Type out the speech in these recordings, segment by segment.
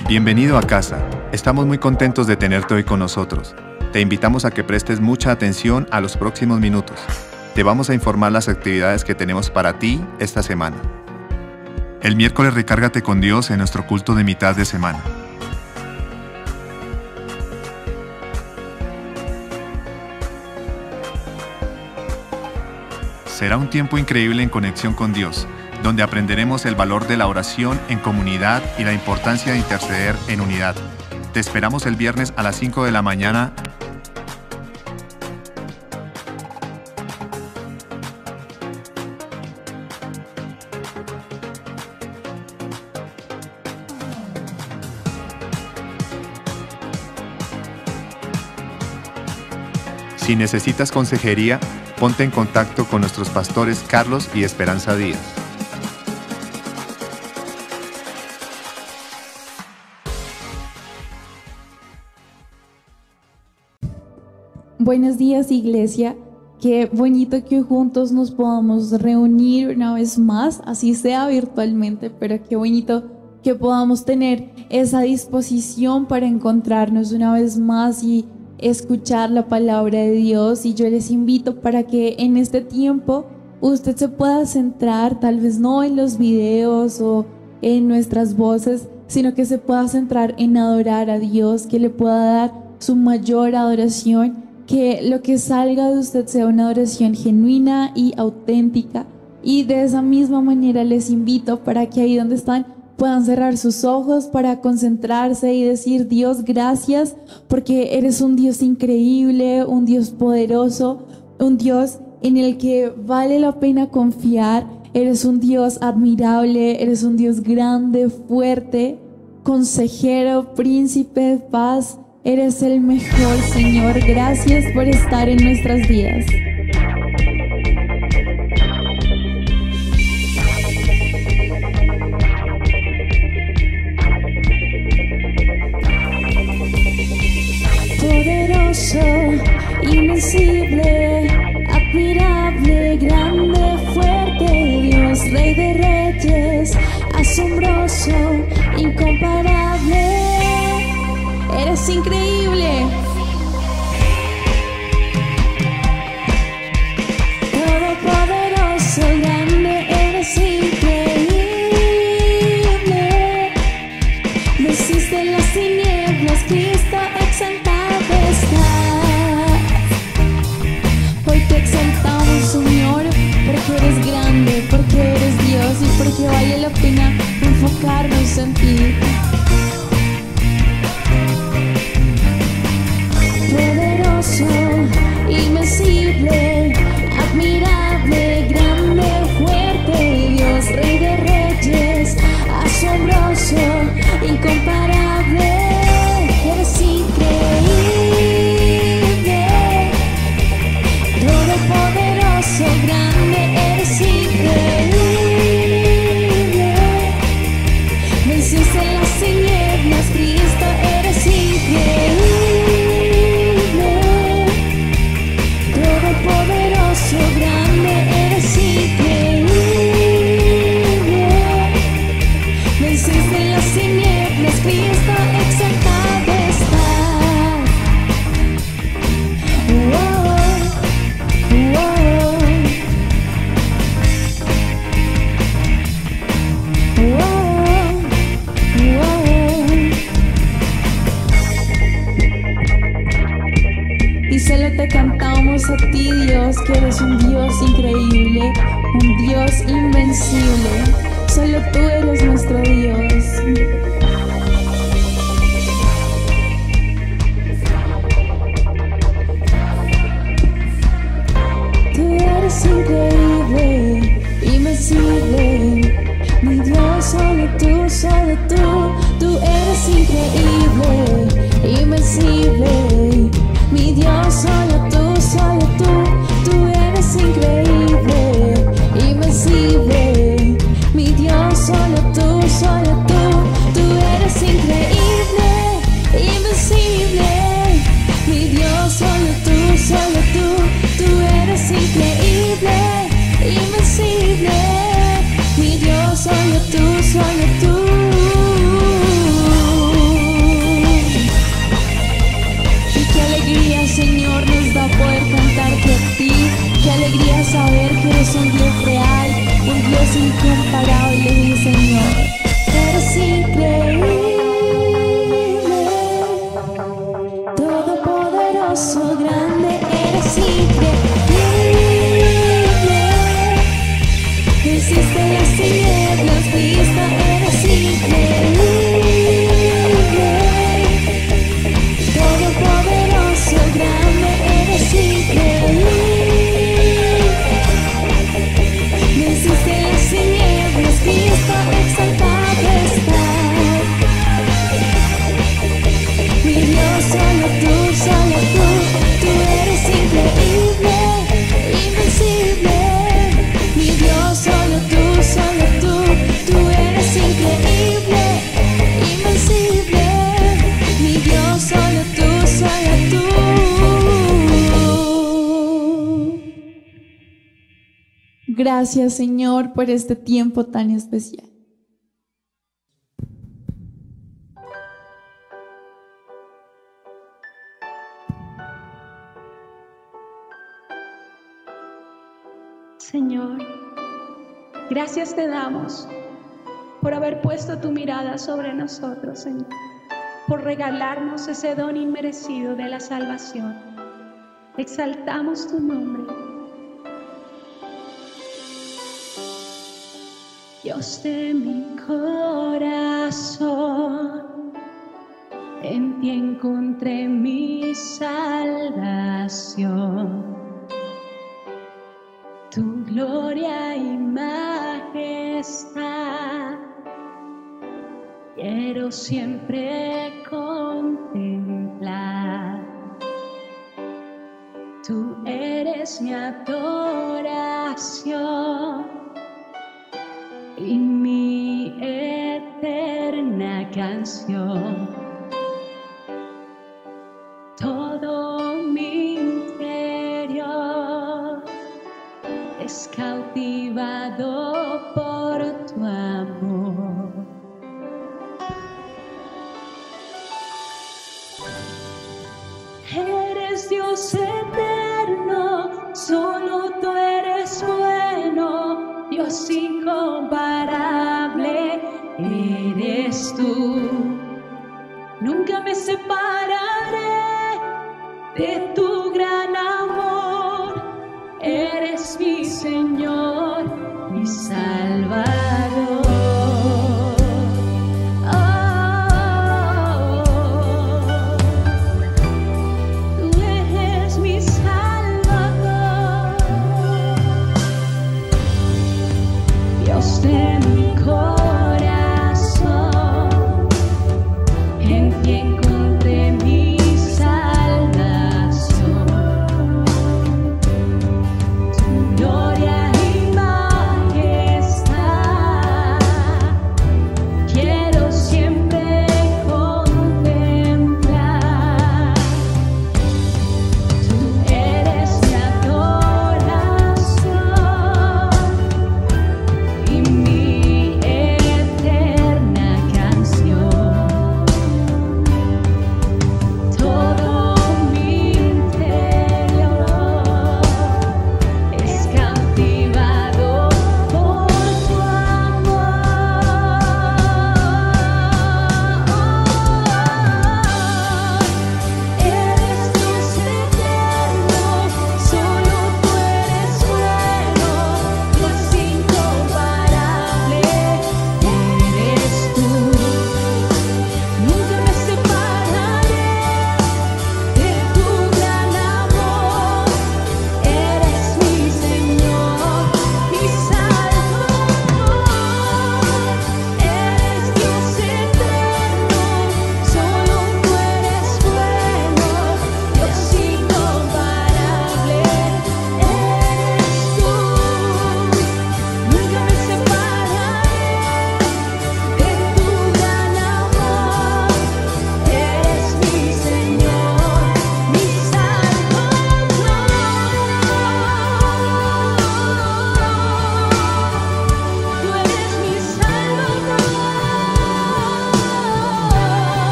Bienvenido a casa. Estamos muy contentos de tenerte hoy con nosotros. Te invitamos a que prestes mucha atención a los próximos minutos. Te vamos a informar las actividades que tenemos para ti esta semana. El miércoles recárgate con Dios en nuestro culto de mitad de semana. Será un tiempo increíble en conexión con Dios, donde aprenderemos el valor de la oración en comunidad y la importancia de interceder en unidad. Te esperamos el viernes a las 5 de la mañana. Si necesitas consejería, ponte en contacto con nuestros pastores Carlos y Esperanza Díaz. Buenos días, iglesia. Qué bonito que juntos nos podamos reunir una vez más, así sea virtualmente, pero qué bonito que podamos tener esa disposición para encontrarnos una vez más y escuchar la palabra de Dios. Y yo les invito para que en este tiempo usted se pueda centrar, tal vez no en los videos o en nuestras voces, sino que se pueda centrar en adorar a Dios, que le pueda dar su mayor adoración, que lo que salga de usted sea una adoración genuina y auténtica. Y de esa misma manera les invito para que ahí donde están puedan cerrar sus ojos para concentrarse y decir: Dios, gracias porque eres un Dios increíble, un Dios poderoso, un Dios en el que vale la pena confiar. Eres un Dios admirable, eres un Dios grande, fuerte, consejero, príncipe de paz. Eres el mejor, Señor. Gracias por estar en nuestras vidas. Poderoso, invencible, admirable, grande, fuerte, Dios, Rey de Reyes, asombroso, incomparable. Eres increíble. Todopoderoso, grande, eres increíble. Venciste las tinieblas, Cristo exaltado estás. Hoy te exaltamos, Señor, porque eres grande, porque eres Dios y porque vale la pena enfocarnos en ti. Poderoso, invencible, admirable, grande, fuerte, Dios, Rey de Reyes, asombroso, incomparable. Eres increíble, todopoderoso, grande, eres increíble. Venciste las tinieblas, Cristo, eres increíble. Poderoso, grande, eres increíble. Venciste las tinieblas, Cristo exaltado está. Y solo te cantamos a ti, Dios, que eres un Dios increíble, un Dios invencible. Solo tú eres nuestro Dios. Tú eres increíble, invencible. Mi Dios, solo tú, solo tú. Tú eres increíble, invencible. Mi Dios, solo tú, tú eres increíble, invencible. Mi Dios, solo tú, tú eres incomparable, mi Señor. Eres increíble, todopoderoso, grande, eres increíble. Venciste las tinieblas, Cristo, eres increíble. Todopoderoso, grande, eres increíble. Venciste las tinieblas, Cristo, exaltado estás. Mi Dios, solo tú eres increíble, invencible. Mi Dios, solo tú eres increíble, invencible. Mi Dios, solo tú. Gracias, Señor, por este tiempo tan especial. Señor, gracias te damos por haber puesto tu mirada sobre nosotros, Señor, por regalarnos ese don inmerecido de la salvación. Exaltamos tu nombre. Dios de mi corazón, en ti encontré mi salvación. Tu gloria y majestad quiero siempre contemplar. Tú eres mi adoración y mi eterna canción. Todo mi interior es cautivado por tu amor. Eres Dios eterno, solo tú eres bueno, Dios incomparable eres tú. Nunca me separaré de tu gran amor. Eres mi Señor, mi Salvador. Tú eres mi Salvador. Dios de mi corazón, en ti encontré mi salvación. Tu gloria y majestad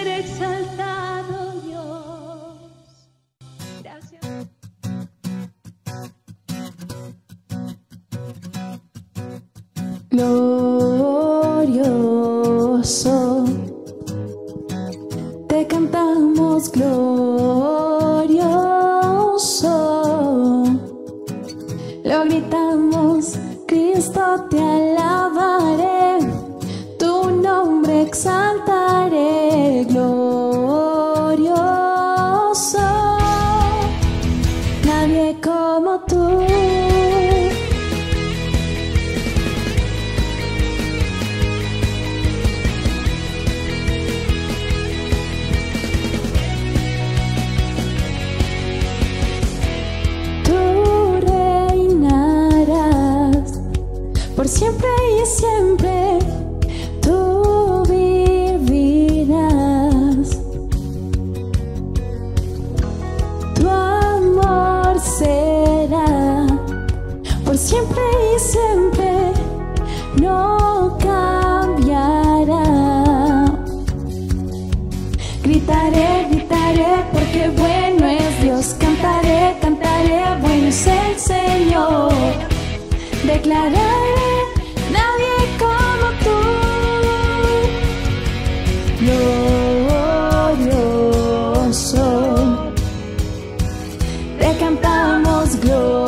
ser exaltado, Dios. Gracias. Glorioso, te cantamos glorioso, lo gritamos, Cristo te alabaré, tu nombre exaltaré, glorioso, nadie como tú. Por siempre y siempre tú vivirás. Tu amor será por siempre y siempre, no cambiará. Gritaré, gritaré porque bueno es Dios. Cantaré, cantaré, bueno es el Señor. Declararé, nadie como tú, glorioso, te cantamos glorioso,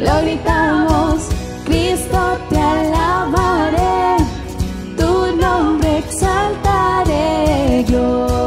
lo gritamos, Cristo te alabaré, tu nombre exaltaré, glorioso.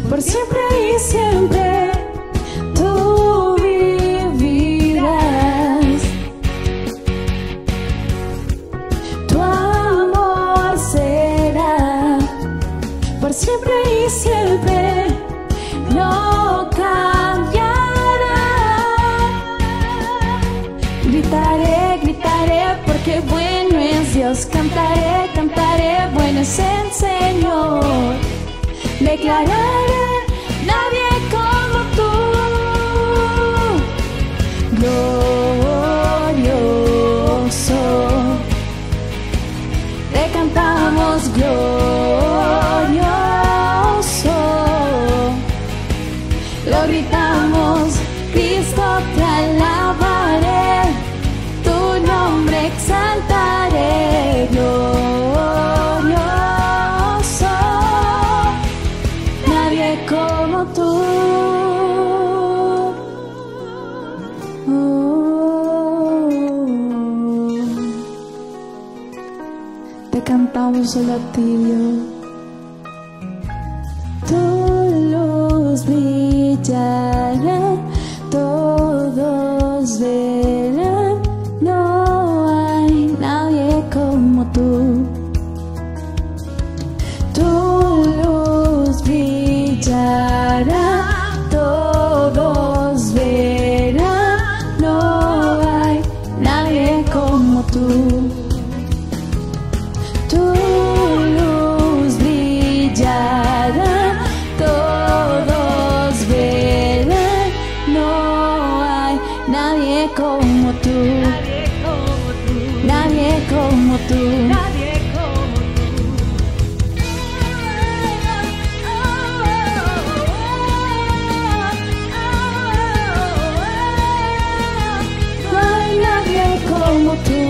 Por siempre y siempre tú vivirás. Tu amor será por siempre y siempre, no cambiará. Gritaré, gritaré porque bueno es Dios. Cantaré, cantaré, bueno es el Señor. Declararé, nadie como tú, glorioso, te cantamos glorioso, lo gritamos, Cristo te alabaré, tu nombre exaltaré, glorioso, como tú. Te cantamos solo a ti, Dios. Tu luz brillará, todos verán, no hay nadie como tú. Tu luz brillará, todos verán, no hay nadie como tú. Tu luz brillará, todos verán, no hay nadie como tú. Nadie como tú. Como tú,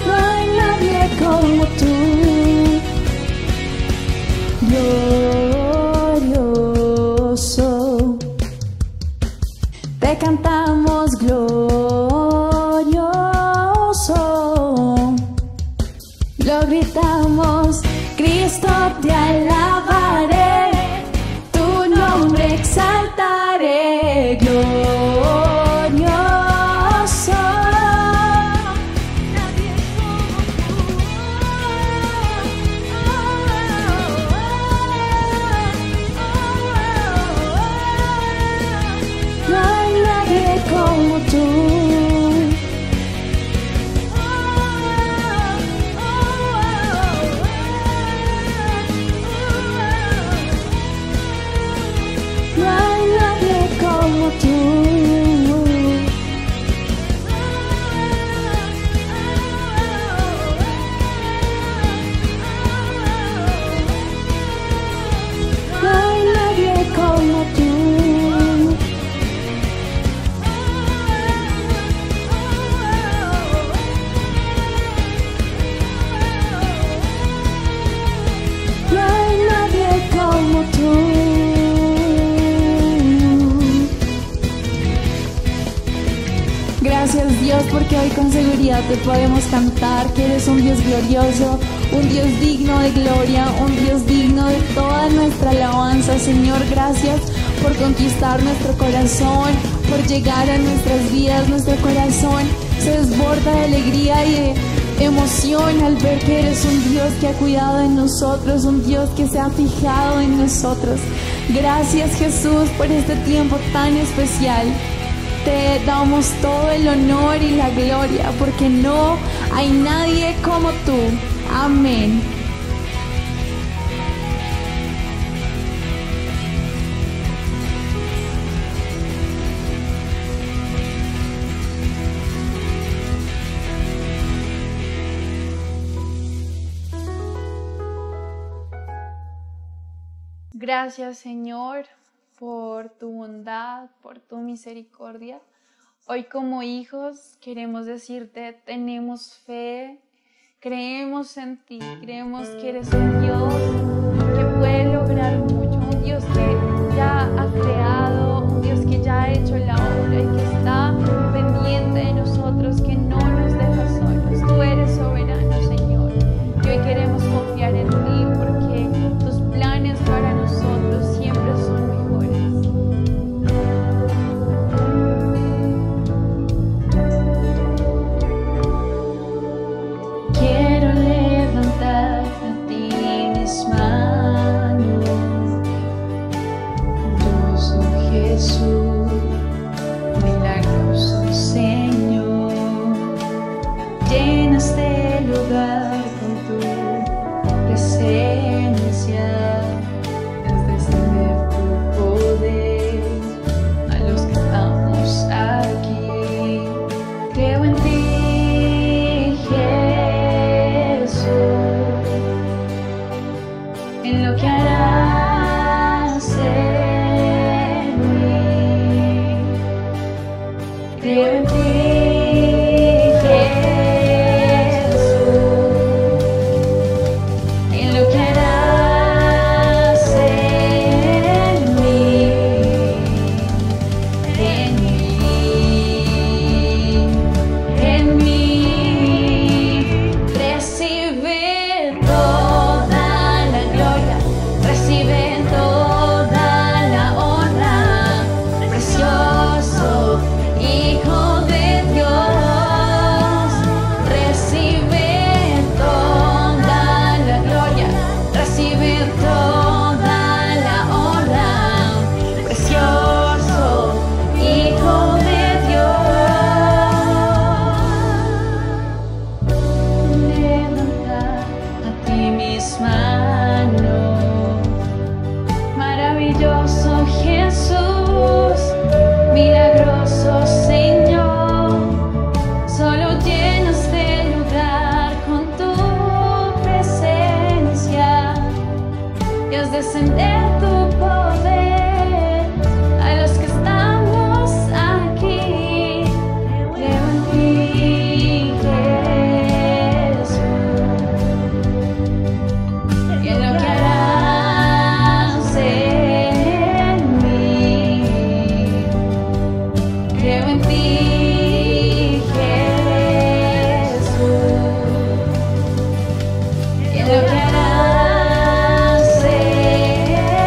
no hay nadie como tú, glorioso, te cantamos glorioso, lo gritamos, Cristo te alabaré, tu nombre exaltaré, glorioso, tú. No hay nadie como tú. No hay nadie como tú. Gracias Dios porque hoy con seguridad te podemos cantar que eres un Dios glorioso, un Dios digno de gloria, un Dios digno de toda nuestra alabanza. Señor, gracias por conquistar nuestro corazón, por llegar a nuestras vidas. Nuestro corazón se desborda de alegría y de emoción al ver que eres un Dios que ha cuidado de nosotros, un Dios que se ha fijado en nosotros. Gracias Jesús por este tiempo tan especial. Te damos todo el honor y la gloria porque no hay nadie como tú. Amén. Gracias, Señor, por tu bondad, por tu misericordia. Hoy como hijos queremos decirte, tenemos fe, creemos en ti, creemos que eres un Dios que puede lograr mucho, un Dios que ya ha creado, un Dios que ya ha hecho la obra y que está pendiente de nosotros, que no nos deja solos. Tú eres soberano, Señor, y hoy queremos confiar en ti porque tus planes para nosotros siempre son mejores. Quiero levantar a ti mis manos, glorioso Jesús, milagroso Señor, llenas de lugar con tu presencia, es descender tu poder a los que estamos aquí. Creo en ti, Jesús, en lo que harás en mí. Creo en ti, Jesús, en lo que harás en mí, en mí, en mí. Recibe toda la gloria, recibe toda la honra, precioso Hijo de Dios. Recibe toda la gloria, recibe toda la honra, precioso Hijo de Dios. Levanta a ti mis manos, maravilloso Jesús, milagroso Señor, solo llenas de lugar con tu presencia y has descender tu poder a los que estamos aquí. Creo en ti, Jesús, y en lo que harás en mí. Creo en ti, Jesús, y en lo que harás en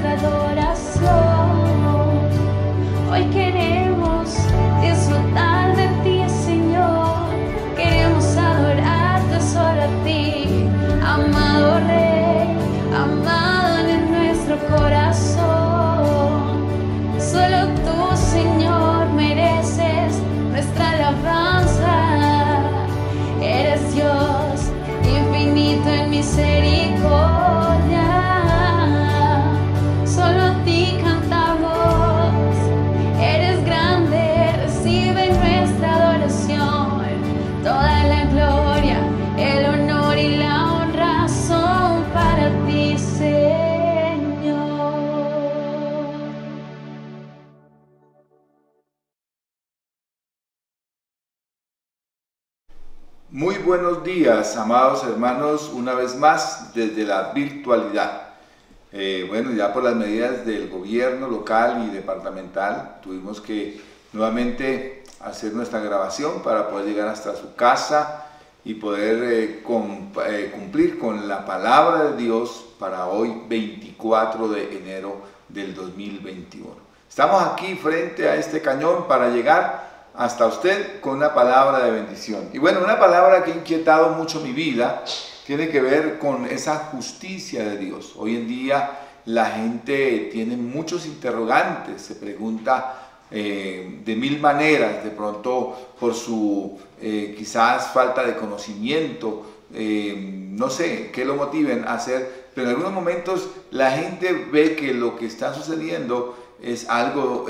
nuestra adoración. Hoy queremos disfrutar de ti, Señor. Queremos adorarte solo a ti, amado Rey, amado en nuestro corazón. Solo tú, Señor, mereces nuestra alabanza. Eres Dios, infinito en misericordia. Solo a ti cantamos. Eres grande, recibe nuestra adoración. Toda la gloria, el honor y la honra son para ti, Señor. Muy buenos días, amados hermanos, una vez más desde la virtualidad. Bueno, ya por las medidas del gobierno local y departamental, tuvimos que nuevamente hacer nuestra grabación para poder llegar hasta su casa y poder cumplir con la palabra de Dios para hoy, 24 de enero del 2021. Estamos aquí frente a este cañón para llegar hasta usted con una palabra de bendición. Y bueno, una palabra que ha inquietado mucho mi vida tiene que ver con esa justicia de Dios. Hoy en día la gente tiene muchos interrogantes, se pregunta de mil maneras, de pronto por su quizás falta de conocimiento, no sé qué lo motiven a hacer, pero en algunos momentos la gente ve que lo que está sucediendo es algo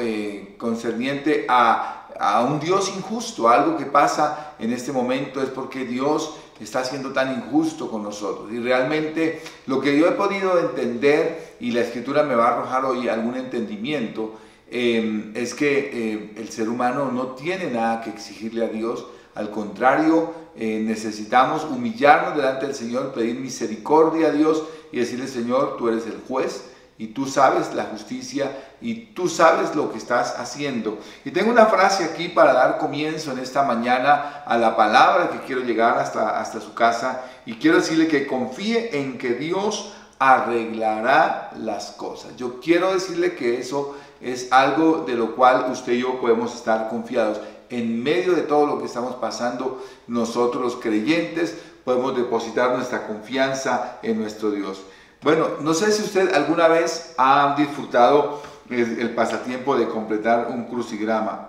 concerniente a un Dios injusto. Algo que pasa en este momento es porque Dios está siendo tan injusto con nosotros. Y realmente lo que yo he podido entender, y la Escritura me va a arrojar hoy algún entendimiento, es que el ser humano no tiene nada que exigirle a Dios. Al contrario, necesitamos humillarnos delante del Señor, pedir misericordia a Dios y decirle: Señor, tú eres el juez y tú sabes la justicia y tú sabes lo que estás haciendo. Y tengo una frase aquí para dar comienzo en esta mañana a la palabra que quiero llegar hasta su casa, y quiero decirle que confíe en que Dios arreglará las cosas. Yo quiero decirle que eso es algo de lo cual usted y yo podemos estar confiados. En medio de todo lo que estamos pasando, nosotros los creyentes podemos depositar nuestra confianza en nuestro Dios. Bueno, no sé si usted alguna vez ha disfrutado el pasatiempo de completar un crucigrama,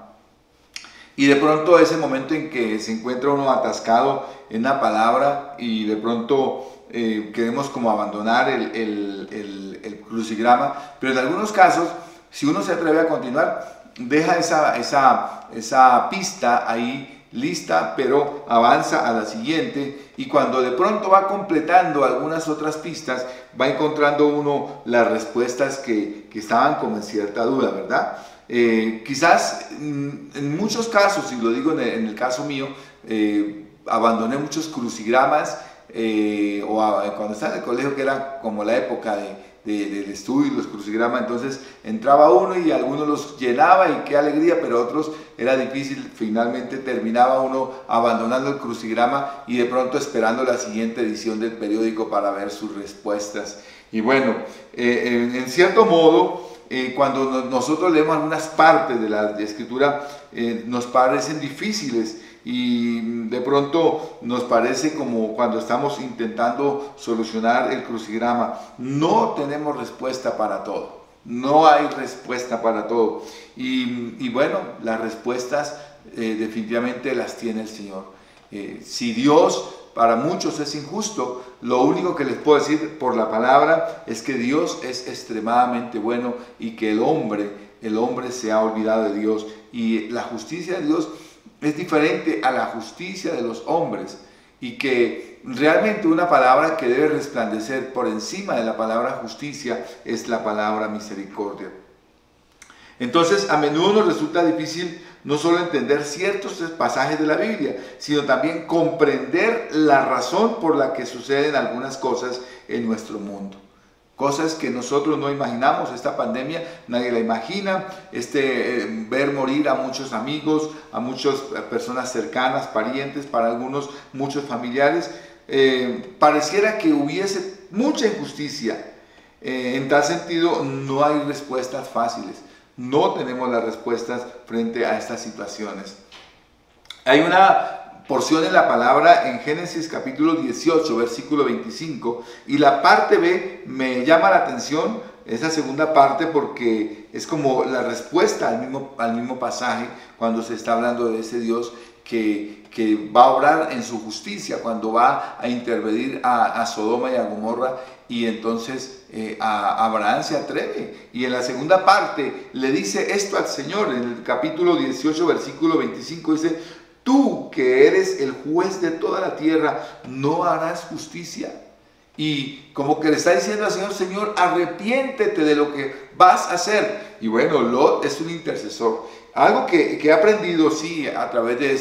y de pronto ese momento en que se encuentra uno atascado en una palabra y de pronto queremos como abandonar el crucigrama, pero en algunos casos, si uno se atreve a continuar, deja esa pista ahí lista, pero avanza a la siguiente, y cuando de pronto va completando algunas otras pistas, va encontrando uno las respuestas que estaban como en cierta duda, ¿verdad? Quizás en muchos casos, y lo digo en el caso mío, abandoné muchos crucigramas, cuando estaba en el colegio, que era como la época del estudio y los crucigramas, entonces entraba uno y algunos los llenaba y qué alegría, pero otros era difícil. Finalmente terminaba uno abandonando el crucigrama y de pronto esperando la siguiente edición del periódico para ver sus respuestas. Y bueno, en cierto modo, cuando nosotros leemos algunas partes de la Escritura, nos parecen difíciles, y de pronto nos parece como cuando estamos intentando solucionar el crucigrama. No tenemos respuesta para todo, no hay respuesta para todo, y bueno, las respuestas definitivamente las tiene el Señor. Si Dios para muchos es injusto, lo único que les puedo decir por la palabra es que Dios es extremadamente bueno, y que el hombre se ha olvidado de Dios, y la justicia de Dios es diferente a la justicia de los hombres, y que realmente una palabra que debe resplandecer por encima de la palabra justicia es la palabra misericordia. Entonces, a menudo nos resulta difícil no solo entender ciertos pasajes de la Biblia, sino también comprender la razón por la que suceden algunas cosas en nuestro mundo. Cosas que nosotros no imaginamos. Esta pandemia nadie la imagina, ver morir a muchos amigos, a muchas personas cercanas, parientes, para algunos muchos familiares. Pareciera que hubiese mucha injusticia, En tal sentido, no hay respuestas fáciles. No tenemos las respuestas frente a estas situaciones. Hay una porción en la palabra en Génesis capítulo 18, versículo 25, y la parte B me llama la atención, esa segunda parte, porque es como la respuesta al mismo pasaje cuando se está hablando de ese Dios que va a obrar en su justicia, cuando va a intervenir a Sodoma y a Gomorra, y entonces a Abraham se atreve. Y en la segunda parte le dice esto al Señor, en el capítulo 18, versículo 25, dice: tú que eres el juez de toda la tierra, ¿no harás justicia? Y como que le está diciendo al Señor: Señor, arrepiéntete de lo que vas a hacer. Y bueno, Lot es un intercesor. Algo que he aprendido, sí, a través de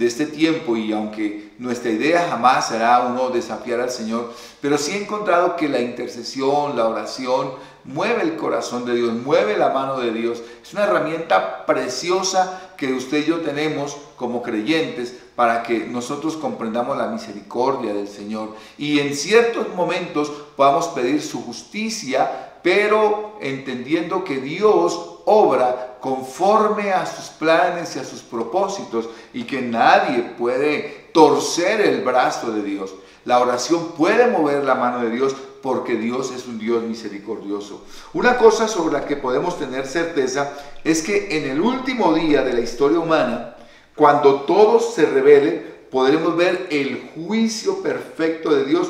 este tiempo, y aunque nuestra idea jamás será uno desafiar al Señor, pero sí he encontrado que la intercesión, la oración, mueve el corazón de Dios, mueve la mano de Dios. Es una herramienta preciosa que usted y yo tenemos como creyentes para que nosotros comprendamos la misericordia del Señor y en ciertos momentos podamos pedir su justicia, pero entendiendo que Dios obra conforme a sus planes y a sus propósitos, y que nadie puede torcer el brazo de Dios. La oración puede mover la mano de Dios, porque Dios es un Dios misericordioso. Una cosa sobre la que podemos tener certeza es que en el último día de la historia humana, cuando todo se revele, podremos ver el juicio perfecto de Dios,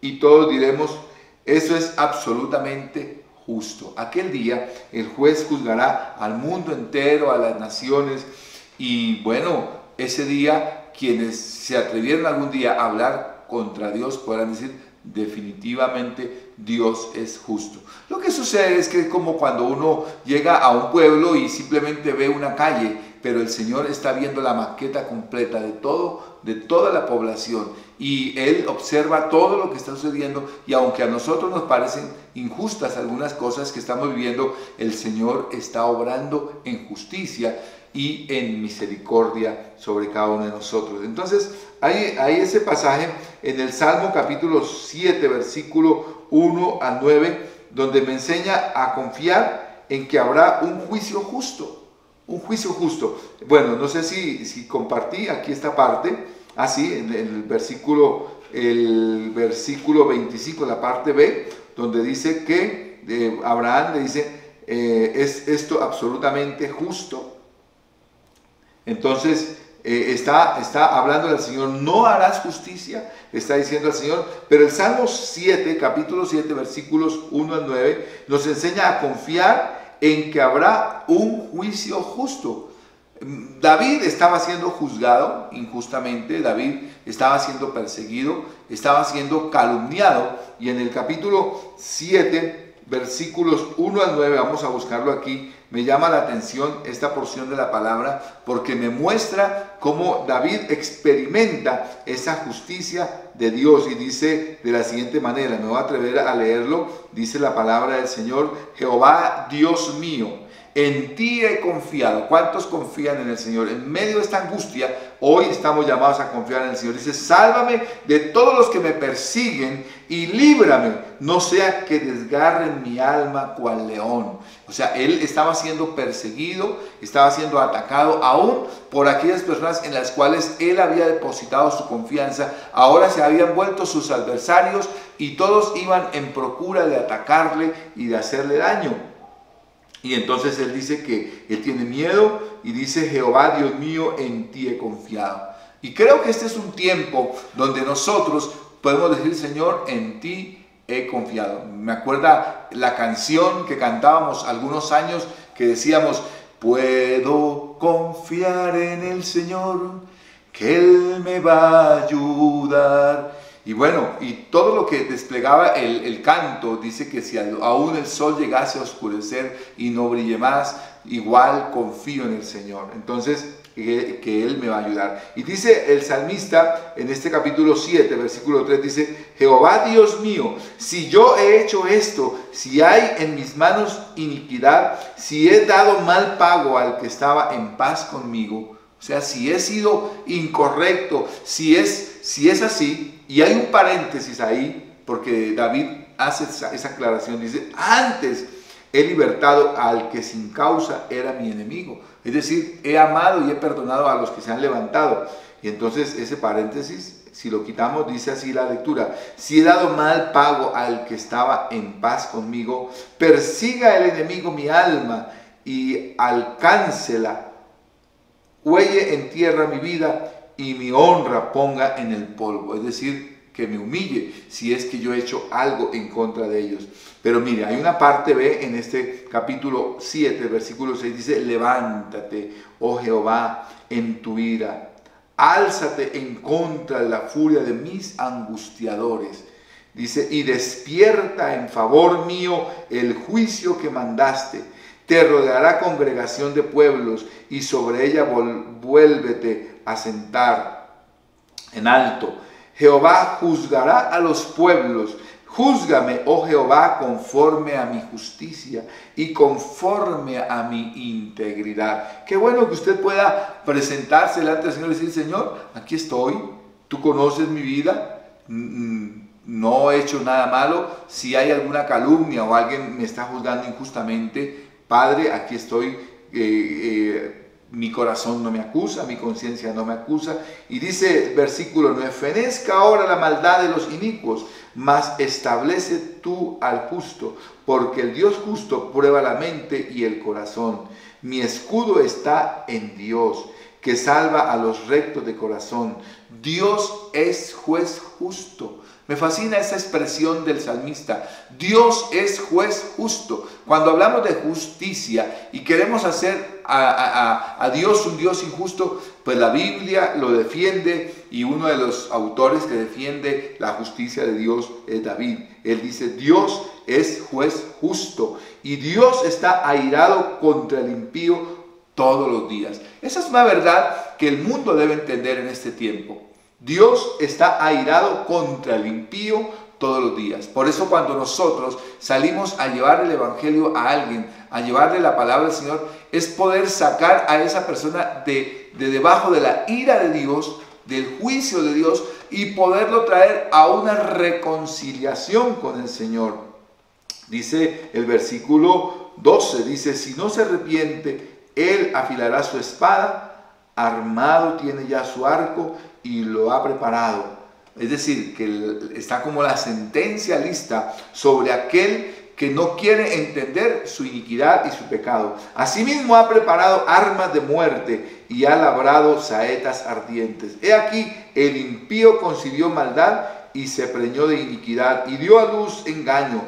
y todos diremos: eso es absolutamente justo. Aquel día el juez juzgará al mundo entero, a las naciones, y bueno, ese día quienes se atrevieron algún día a hablar contra Dios podrán decir: definitivamente Dios es justo. Lo que sucede es que es como cuando uno llega a un pueblo y simplemente ve una calle, pero el Señor está viendo la maqueta completa de toda la población, y Él observa todo lo que está sucediendo, y aunque a nosotros nos parecen injustas algunas cosas que estamos viviendo, el Señor está obrando en justicia y en misericordia sobre cada uno de nosotros. Entonces hay ese pasaje en el Salmo capítulo 7, versículo 1 al 9, donde me enseña a confiar en que habrá un juicio justo. Un juicio justo. Bueno, no sé si compartí aquí esta parte, así en el versículo 25, la parte B, donde dice que Abraham le dice: ¿es esto absolutamente justo? Entonces está hablando al Señor: no harás justicia, está diciendo al Señor. Pero el Salmo 7, capítulo 7, versículos 1 al 9, nos enseña a confiar en que habrá un juicio justo. David estaba siendo juzgado injustamente, David estaba siendo perseguido, estaba siendo calumniado, y en el capítulo 7, versículos 1 al 9, vamos a buscarlo aquí, me llama la atención esta porción de la palabra, porque me muestra cómo David experimenta esa justicia de Dios, y dice de la siguiente manera, me voy a atrever a leerlo. Dice la palabra del Señor: Jehová Dios mío, en ti he confiado. ¿Cuántos confían en el Señor? En medio de esta angustia, hoy estamos llamados a confiar en el Señor. Dice: sálvame de todos los que me persiguen y líbrame, no sea que desgarren mi alma cual león. O sea, él estaba siendo perseguido, estaba siendo atacado, aún por aquellas personas en las cuales él había depositado su confianza. Ahora se habían vuelto sus adversarios, y todos iban en procura de atacarle y de hacerle daño. Y entonces él dice que él tiene miedo, y dice: Jehová Dios mío, en ti he confiado. Y creo que este es un tiempo donde nosotros podemos decir: Señor, en ti he confiado. Me acuerda la canción que cantábamos algunos años, que decíamos: puedo confiar en el Señor, que Él me va a ayudar. Y bueno, y todo lo que desplegaba el canto, dice que si aún el sol llegase a oscurecer y no brille más, igual confío en el Señor. Entonces, que Él me va a ayudar. Y dice el salmista en este capítulo 7, versículo 3, dice: Jehová Dios mío, si yo he hecho esto, si hay en mis manos iniquidad, si he dado mal pago al que estaba en paz conmigo, o sea, si he sido incorrecto, si es así, y hay un paréntesis ahí, porque David hace esa aclaración, dice, antes he libertado al que sin causa era mi enemigo. Es decir, he amado y he perdonado a los que se han levantado. Y entonces ese paréntesis, si lo quitamos, dice así la lectura: si he dado mal pago al que estaba en paz conmigo, persiga el enemigo mi alma y alcáncela, huelle en tierra mi vida y mi honra ponga en el polvo. Es decir, que me humille si es que yo he hecho algo en contra de ellos. Pero mire, hay una parte B en este capítulo 7, versículo 6, dice: levántate, oh Jehová, en tu ira, álzate en contra de la furia de mis angustiadores. Dice: y despierta en favor mío el juicio que mandaste. Te rodeará congregación de pueblos y sobre ella vuélvete a sentar en alto. Jehová juzgará a los pueblos. Júzgame, oh Jehová, conforme a mi justicia y conforme a mi integridad. Qué bueno que usted pueda presentarse delante del Señor y decir: Señor, aquí estoy, tú conoces mi vida, no he hecho nada malo. Si hay alguna calumnia o alguien me está juzgando injustamente, Padre, aquí estoy, mi corazón no me acusa, mi conciencia no me acusa. Y dice el versículo 9: fenezca ahora la maldad de los inicuos, mas establece tú al justo, porque el Dios justo prueba la mente y el corazón. Mi escudo está en Dios, que salva a los rectos de corazón. Dios es juez justo. Me fascina esa expresión del salmista: Dios es juez justo. Cuando hablamos de justicia y queremos hacer a Dios un Dios injusto, pues la Biblia lo defiende, y uno de los autores que defiende la justicia de Dios es David. Él dice: Dios es juez justo y Dios está airado contra el impío todos los días. Esa es una verdad que el mundo debe entender en este tiempo. Dios está airado contra el impío todos los días. Por eso cuando nosotros salimos a llevar el evangelio a alguien, a llevarle la palabra del Señor, es poder sacar a esa persona de debajo de la ira de Dios, del juicio de Dios, y poderlo traer a una reconciliación con el Señor. Dice el versículo 12, dice: si no se arrepiente, él afilará su espada, armado tiene ya su arco y lo ha preparado. Es decir, que está como la sentencia lista sobre aquel que no quiere entender su iniquidad y su pecado. Asimismo ha preparado armas de muerte y ha labrado saetas ardientes. He aquí, el impío concibió maldad y se preñó de iniquidad y dio a luz engaño.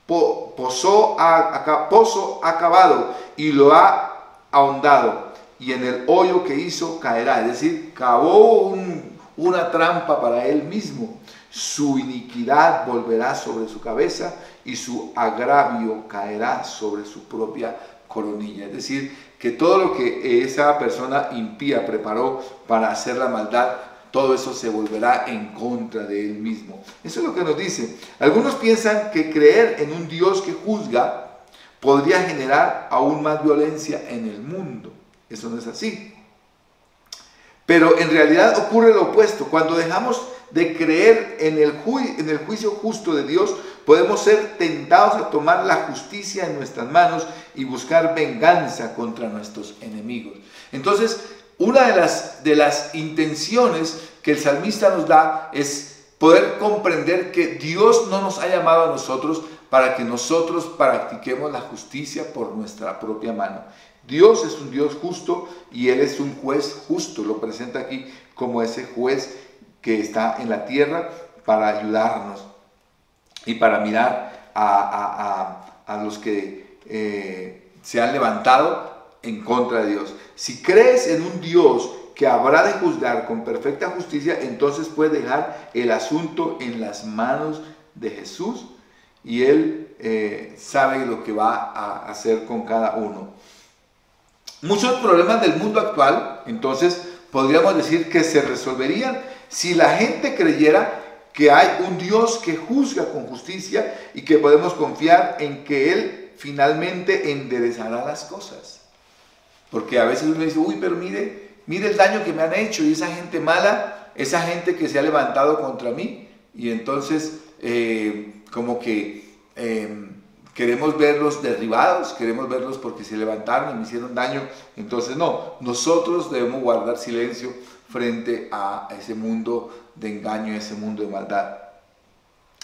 Pozo ha cavado y lo ha ahondado, y en el hoyo que hizo caerá. Es decir, cavó una trampa para él mismo. Su iniquidad volverá sobre su cabeza y su agravio caerá sobre su propia coronilla. Es decir, que todo lo que esa persona impía preparó para hacer la maldad, todo eso se volverá en contra de él mismo. Eso es lo que nos dice. Algunos piensan que creer en un Dios que juzga podría generar aún más violencia en el mundo. Eso no es así. Pero en realidad ocurre lo opuesto. Cuando dejamos de creer en el juicio justo de Dios, podemos ser tentados a tomar la justicia en nuestras manos y buscar venganza contra nuestros enemigos. Entonces, una de las intenciones que el salmista nos da es poder comprender que Dios no nos ha llamado a nosotros para que nosotros practiquemos la justicia por nuestra propia mano. Dios es un Dios justo y Él es un juez justo. Lo presenta aquí como ese juez que está en la tierra para ayudarnos y para mirar a los que se han levantado en contra de Dios. Si crees en un Dios que habrá de juzgar con perfecta justicia, entonces puedes dejar el asunto en las manos de Jesús y Él sabe lo que va a hacer con cada uno. Muchos problemas del mundo actual, entonces, podríamos decir que se resolverían si la gente creyera que hay un Dios que juzga con justicia y que podemos confiar en que Él finalmente enderezará las cosas. Porque a veces uno dice: uy, pero mire el daño que me han hecho, y esa gente mala, esa gente que se ha levantado contra mí, y entonces como que queremos verlos derribados, queremos verlos porque se levantaron y me hicieron daño. Entonces no, nosotros debemos guardar silencio frente a ese mundo de engaño, ese mundo de maldad.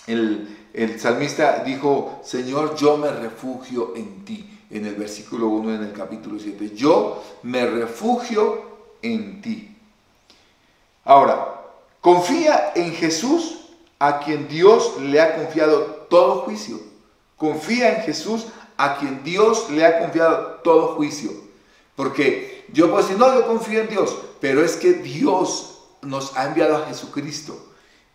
El salmista dijo: Señor, yo me refugio en ti, en el versículo 1 en el capítulo 7. Yo me refugio en ti. Ahora, confía en Jesús, a quien Dios le ha confiado todo juicio. Confía en Jesús, a quien Dios le ha confiado todo juicio. Porque yo puedo decir: no, yo confío en Dios, pero es que Dios nos ha enviado a Jesucristo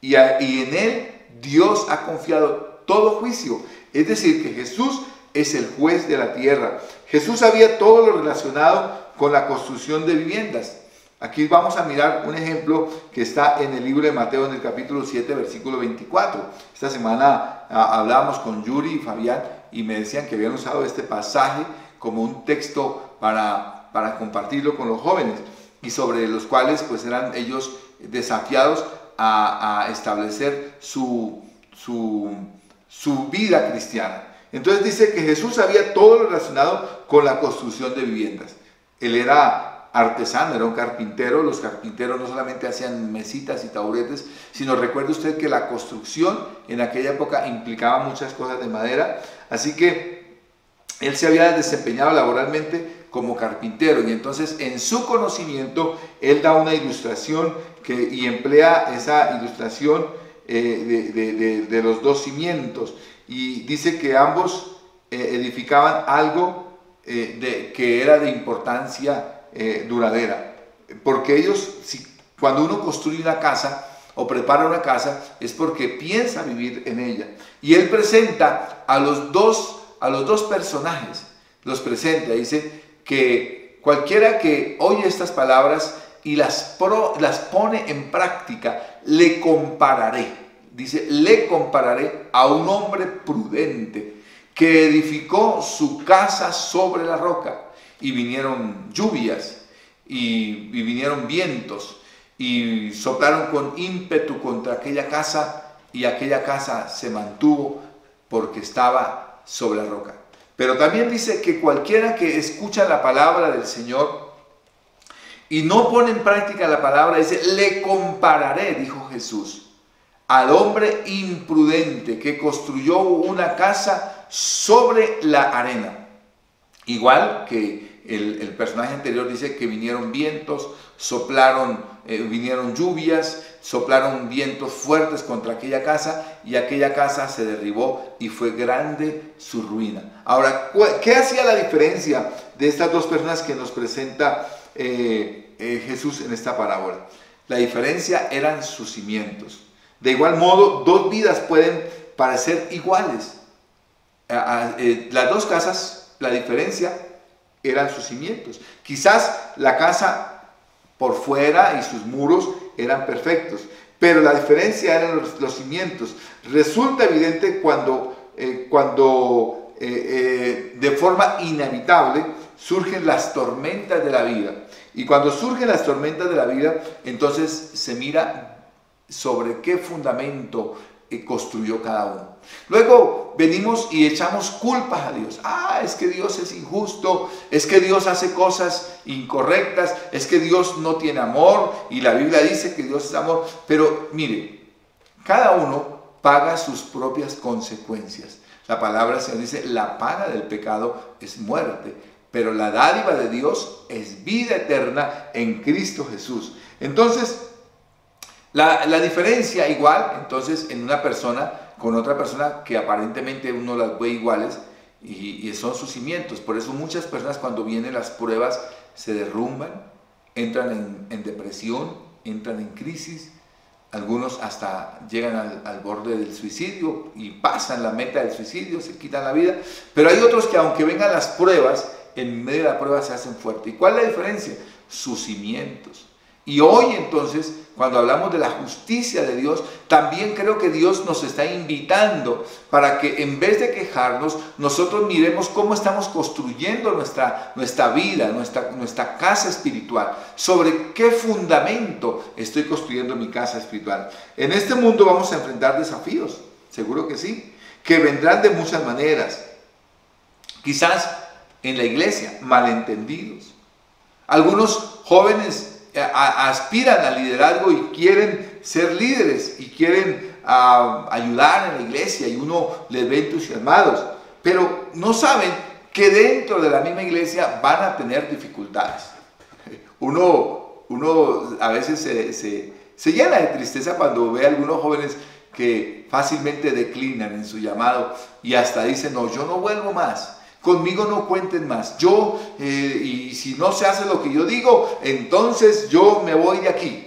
y en Él Dios ha confiado todo juicio. Es decir, que Jesús es el juez de la tierra. Jesús sabía todo lo relacionado con la construcción de viviendas. Aquí vamos a mirar un ejemplo que está en el libro de Mateo, en el capítulo 7, versículo 24. Esta semana hablábamos con Yuri y Fabián y me decían que habían usado este pasaje como un texto para compartirlo con los jóvenes, y sobre los cuales pues eran ellos desafiados a establecer su vida cristiana. Entonces dice que Jesús sabía todo lo relacionado con la construcción de viviendas. Él era artesano, era un carpintero. Los carpinteros no solamente hacían mesitas y taburetes, sino recuerde usted que la construcción en aquella época implicaba muchas cosas de madera. Así que él se había desempeñado laboralmente como carpintero, y entonces en su conocimiento él da una ilustración y emplea esa ilustración de los dos cimientos, y dice que ambos edificaban algo que era de importancia duradera, porque ellos, cuando uno construye una casa o prepara una casa, es porque piensa vivir en ella. Y él presenta a los dos personajes, los presenta, dice que cualquiera que oye estas palabras y las pone en práctica, le compararé, dice, le compararé a un hombre prudente que edificó su casa sobre la roca, y vinieron lluvias y vinieron vientos y soplaron con ímpetu contra aquella casa, y aquella casa se mantuvo porque estaba sobre la roca. Pero también dice que cualquiera que escucha la palabra del Señor y no pone en práctica la palabra, dice, le compararé, dijo Jesús, al hombre imprudente que construyó una casa sobre la arena. Igual que el personaje anterior dice que vinieron vientos, vinieron lluvias, soplaron vientos fuertes contra aquella casa, y aquella casa se derribó y fue grande su ruina. Ahora, ¿qué hacía la diferencia de estas dos personas que nos presenta Jesús en esta parábola? La diferencia eran sus cimientos. De igual modo, dos vidas pueden parecer iguales. Las dos casas, la diferencia eran sus cimientos. Quizás la casa por fuera y sus muros eran perfectos, pero la diferencia eran los cimientos. Resulta evidente cuando de forma inevitable surgen las tormentas de la vida. Y cuando surgen las tormentas de la vida, entonces se mira sobre qué fundamento construyó cada uno. Luego venimos y echamos culpas a Dios. Es que Dios es injusto, es que Dios hace cosas incorrectas, es que Dios no tiene amor, y la Biblia dice que Dios es amor. Pero mire, cada uno paga sus propias consecuencias. La palabra del Señor dice: la paga del pecado es muerte, pero la dádiva de Dios es vida eterna en Cristo Jesús. Entonces, la diferencia igual, entonces, en una persona con otra persona que aparentemente uno las ve iguales, y son sus cimientos. Por eso muchas personas, cuando vienen las pruebas, se derrumban, entran en depresión, entran en crisis. Algunos hasta llegan al borde del suicidio y pasan la meta del suicidio, se quitan la vida. Pero hay otros que, aunque vengan las pruebas, en medio de la prueba se hacen fuertes. ¿Y cuál es la diferencia? Sus cimientos. Y hoy entonces, cuando hablamos de la justicia de Dios, también creo que Dios nos está invitando para que, en vez de quejarnos, nosotros miremos cómo estamos construyendo nuestra vida, nuestra casa espiritual. Sobre qué fundamento estoy construyendo mi casa espiritual. En este mundo vamos a enfrentar desafíos, seguro que sí. que vendrán de muchas maneras. Quizás en la iglesia, malentendidos. Algunos jóvenes aspiran al liderazgo y quieren ser líderes y quieren ayudar en la iglesia y uno les ve entusiasmados, pero no saben que dentro de la misma iglesia van a tener dificultades. Uno a veces se llena de tristeza cuando ve a algunos jóvenes que fácilmente declinan en su llamado y hasta dicen, no, yo no vuelvo más, conmigo no cuenten más, y si no se hace lo que yo digo, entonces yo me voy de aquí.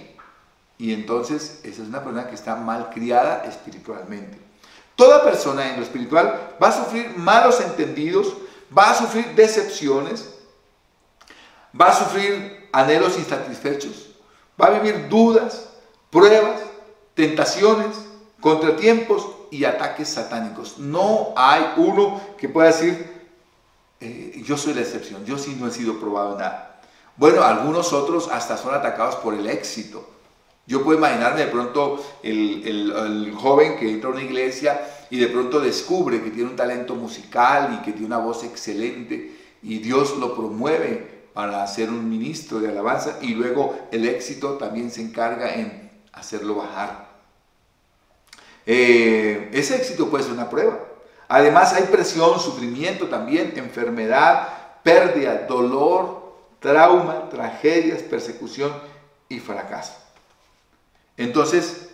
Y entonces esa es una persona que está mal criada espiritualmente. Toda persona en lo espiritual va a sufrir malos entendidos, va a sufrir decepciones, va a sufrir anhelos insatisfechos, va a vivir dudas, pruebas, tentaciones, contratiempos y ataques satánicos. No hay uno que pueda decir, yo soy la excepción, yo sí no he sido probado en nada. Bueno, algunos otros hasta son atacados por el éxito. Yo puedo imaginarme de pronto el joven que entra a una iglesia y de pronto descubre que tiene un talento musical y que tiene una voz excelente y Dios lo promueve para ser un ministro de alabanza y luego el éxito también se encarga en hacerlo bajar. Ese éxito puede ser una prueba. Además hay presión, sufrimiento también, enfermedad, pérdida, dolor, trauma, tragedias, persecución y fracaso. Entonces,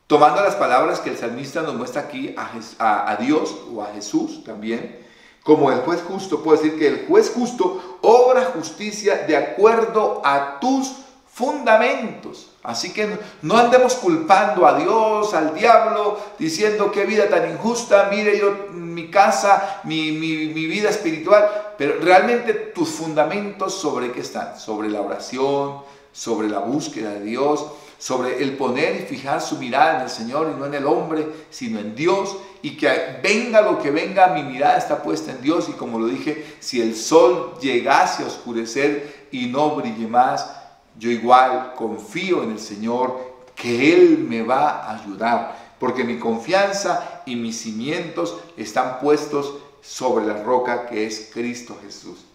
tomando las palabras que el salmista nos muestra aquí a Dios o a Jesús también, como el juez justo, puedo decir que el juez justo obra justicia de acuerdo a tus fundamentos. Así que no andemos culpando a Dios, al diablo, diciendo qué vida tan injusta, mire yo mi casa, mi vida espiritual, pero realmente tus fundamentos sobre qué están, sobre la oración, sobre la búsqueda de Dios, sobre el poner y fijar su mirada en el Señor y no en el hombre, sino en Dios, y que venga lo que venga, mi mirada está puesta en Dios, y como lo dije, si el sol llegase a oscurecer y no brille más, yo igual confío en el Señor, que Él me va a ayudar, porque mi confianza y mis cimientos están puestos sobre la roca que es Cristo Jesús.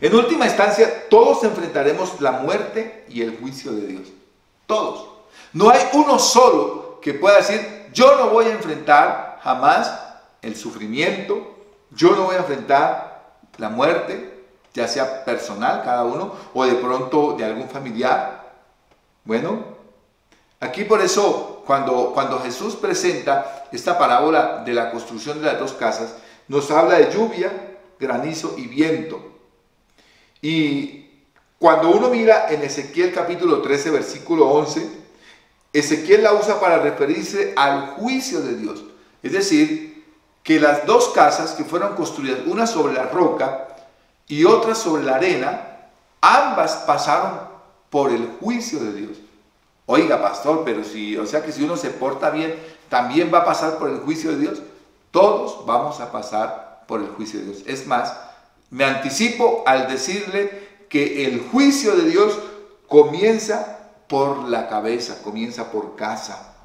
En última instancia, todos enfrentaremos la muerte y el juicio de Dios. Todos. No hay uno solo que pueda decir, yo no voy a enfrentar jamás el sufrimiento, yo no voy a enfrentar la muerte, ya sea personal cada uno, o de pronto de algún familiar. Bueno, aquí por eso, cuando Jesús presenta esta parábola de la construcción de las dos casas, nos habla de lluvia, granizo y viento. Y cuando uno mira en Ezequiel capítulo 13, versículo 11, Ezequiel la usa para referirse al juicio de Dios. Es decir, que las dos casas que fueron construidas, una sobre la roca y otra sobre la arena, ambas pasaron por el juicio de Dios. Oiga, pastor, pero si uno se porta bien, también va a pasar por el juicio de Dios. Todos vamos a pasar por el juicio de Dios. Es más, me anticipo al decirle que el juicio de Dios comienza por la cabeza, comienza por casa.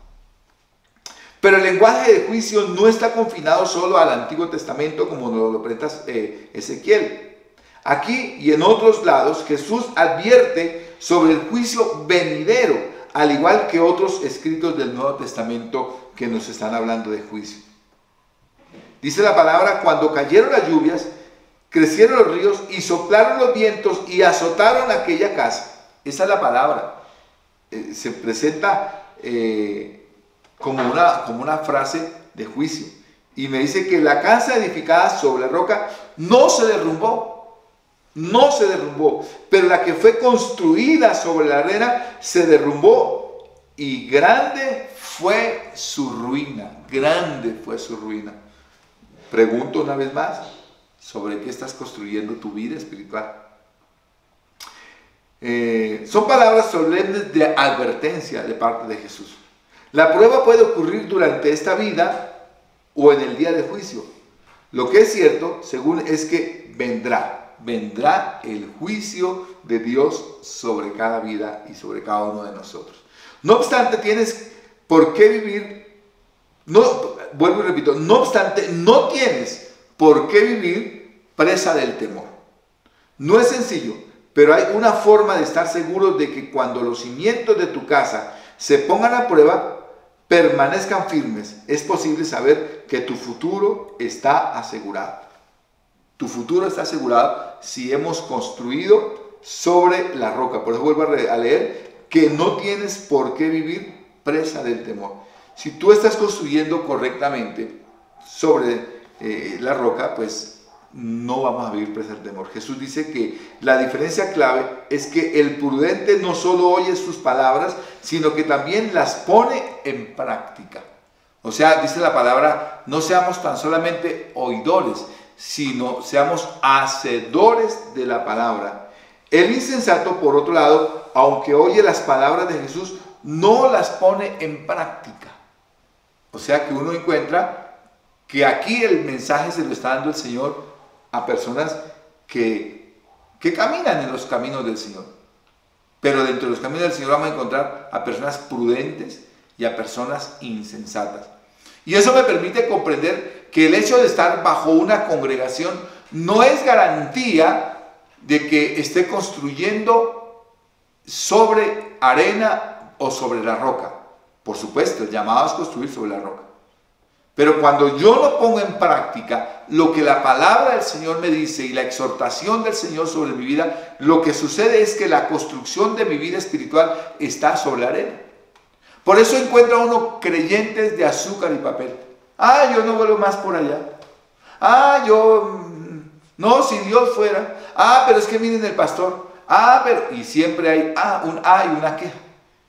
Pero el lenguaje de juicio no está confinado solo al Antiguo Testamento como nos lo presenta Ezequiel. Aquí y en otros lados Jesús advierte sobre el juicio venidero, al igual que otros escritos del Nuevo Testamento que nos están hablando de juicio. Dice la palabra, cuando cayeron las lluvias, crecieron los ríos y soplaron los vientos y azotaron aquella casa. Esa es la palabra. Se presenta como una frase de juicio. Y me dice que la casa edificada sobre la roca no se derrumbó. No se derrumbó. Pero la que fue construida sobre la arena se derrumbó. Y grande fue su ruina. Grande fue su ruina. Pregunto una vez más. ¿Sobre qué estás construyendo tu vida espiritual? Son palabras solemnes de advertencia de parte de Jesús. La prueba puede ocurrir durante esta vida o en el día de juicio. Lo que es cierto, según es que vendrá el juicio de Dios sobre cada vida y sobre cada uno de nosotros. No obstante, tienes por qué vivir No, vuelvo y repito, no obstante, no tienes por qué vivir presa del temor. No es sencillo, pero hay una forma de estar seguros de que cuando los cimientos de tu casa se pongan a prueba, permanezcan firmes. Es posible saber que tu futuro está asegurado. Tu futuro está asegurado si hemos construido sobre la roca. Por eso vuelvo a leer que no tienes por qué vivir presa del temor. Si tú estás construyendo correctamente sobre la roca, pues no vamos a vivir presa del temor. Jesús dice que la diferencia clave es que el prudente no solo oye sus palabras, sino que también las pone en práctica. O sea, dice la palabra, no seamos tan solamente oidores, sino seamos hacedores de la palabra. El insensato, por otro lado, aunque oye las palabras de Jesús, no las pone en práctica. O sea que uno encuentra que aquí el mensaje se lo está dando el Señor a personas que caminan en los caminos del Señor. Pero dentro de los caminos del Señor vamos a encontrar a personas prudentes y a personas insensatas. Y eso me permite comprender que el hecho de estar bajo una congregación no es garantía de que esté construyendo sobre arena o sobre la roca. Por supuesto, el llamado es construir sobre la roca. Pero cuando yo no pongo en práctica lo que la palabra del Señor me dice y la exhortación del Señor sobre mi vida, lo que sucede es que la construcción de mi vida espiritual está sobre la arena. Por eso encuentra uno creyentes de azúcar y papel. Ah, yo no vuelvo más por allá. Ah, no, si Dios fuera. Ah, pero es que miren el pastor. Ah, pero... Y siempre hay y una queja.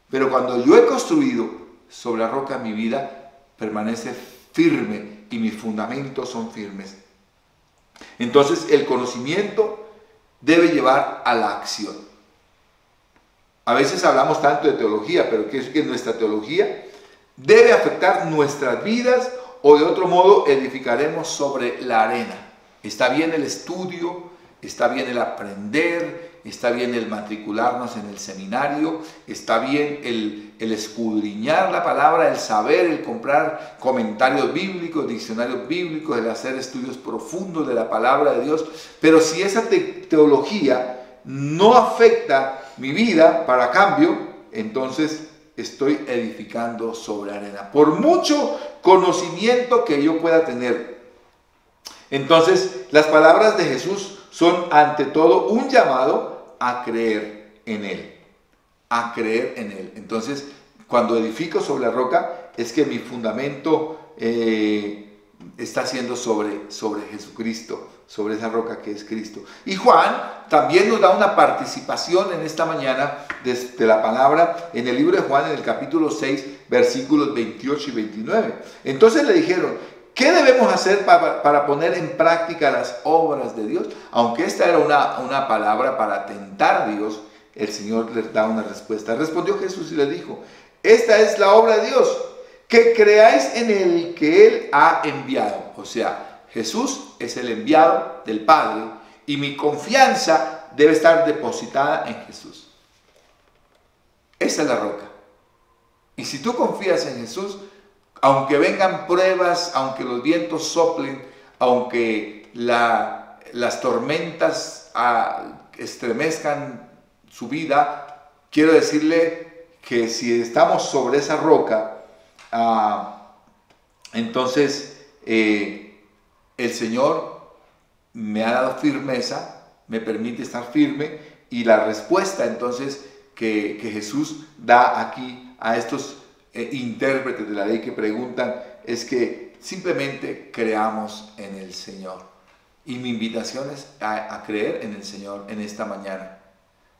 Pero cuando yo he construido sobre la roca mi vida, permanece firme y mis fundamentos son firmes. Entonces el conocimiento debe llevar a la acción. A veces hablamos tanto de teología, pero quiere decir que nuestra teología debe afectar nuestras vidas o de otro modo edificaremos sobre la arena. Está bien el estudio, está bien el aprender, está bien el matricularnos en el seminario, está bien el escudriñar la palabra, el saber, el comprar comentarios bíblicos, diccionarios bíblicos, el hacer estudios profundos de la palabra de Dios. Pero si esa teología no afecta mi vida para cambio, entonces estoy edificando sobre arena. Por mucho conocimiento que yo pueda tener. Entonces, las palabras de Jesús son ante todo un llamado a creer en Él. A creer en Él. Entonces, cuando edifico sobre la roca, es que mi fundamento está siendo sobre Jesucristo, sobre esa roca que es Cristo. Y Juan también nos da una participación en esta mañana de la palabra en el libro de Juan, en el capítulo 6, versículos 28 y 29. Entonces le dijeron, ¿qué debemos hacer para poner en práctica las obras de Dios? Aunque esta era una palabra para tentar a Dios, el Señor les da una respuesta. Respondió Jesús y les dijo, esta es la obra de Dios, que creáis en el que Él ha enviado. O sea, Jesús es el enviado del Padre y mi confianza debe estar depositada en Jesús. Esa es la roca. Y si tú confías en Jesús, aunque vengan pruebas, aunque los vientos soplen, aunque las tormentas estremezcan su vida, quiero decirle que si estamos sobre esa roca, entonces el Señor me ha dado firmeza, me permite estar firme, y la respuesta entonces que Jesús da aquí a estos intérpretes de la ley que preguntan es que simplemente creamos en el Señor. Y mi invitación es a creer en el Señor en esta mañana,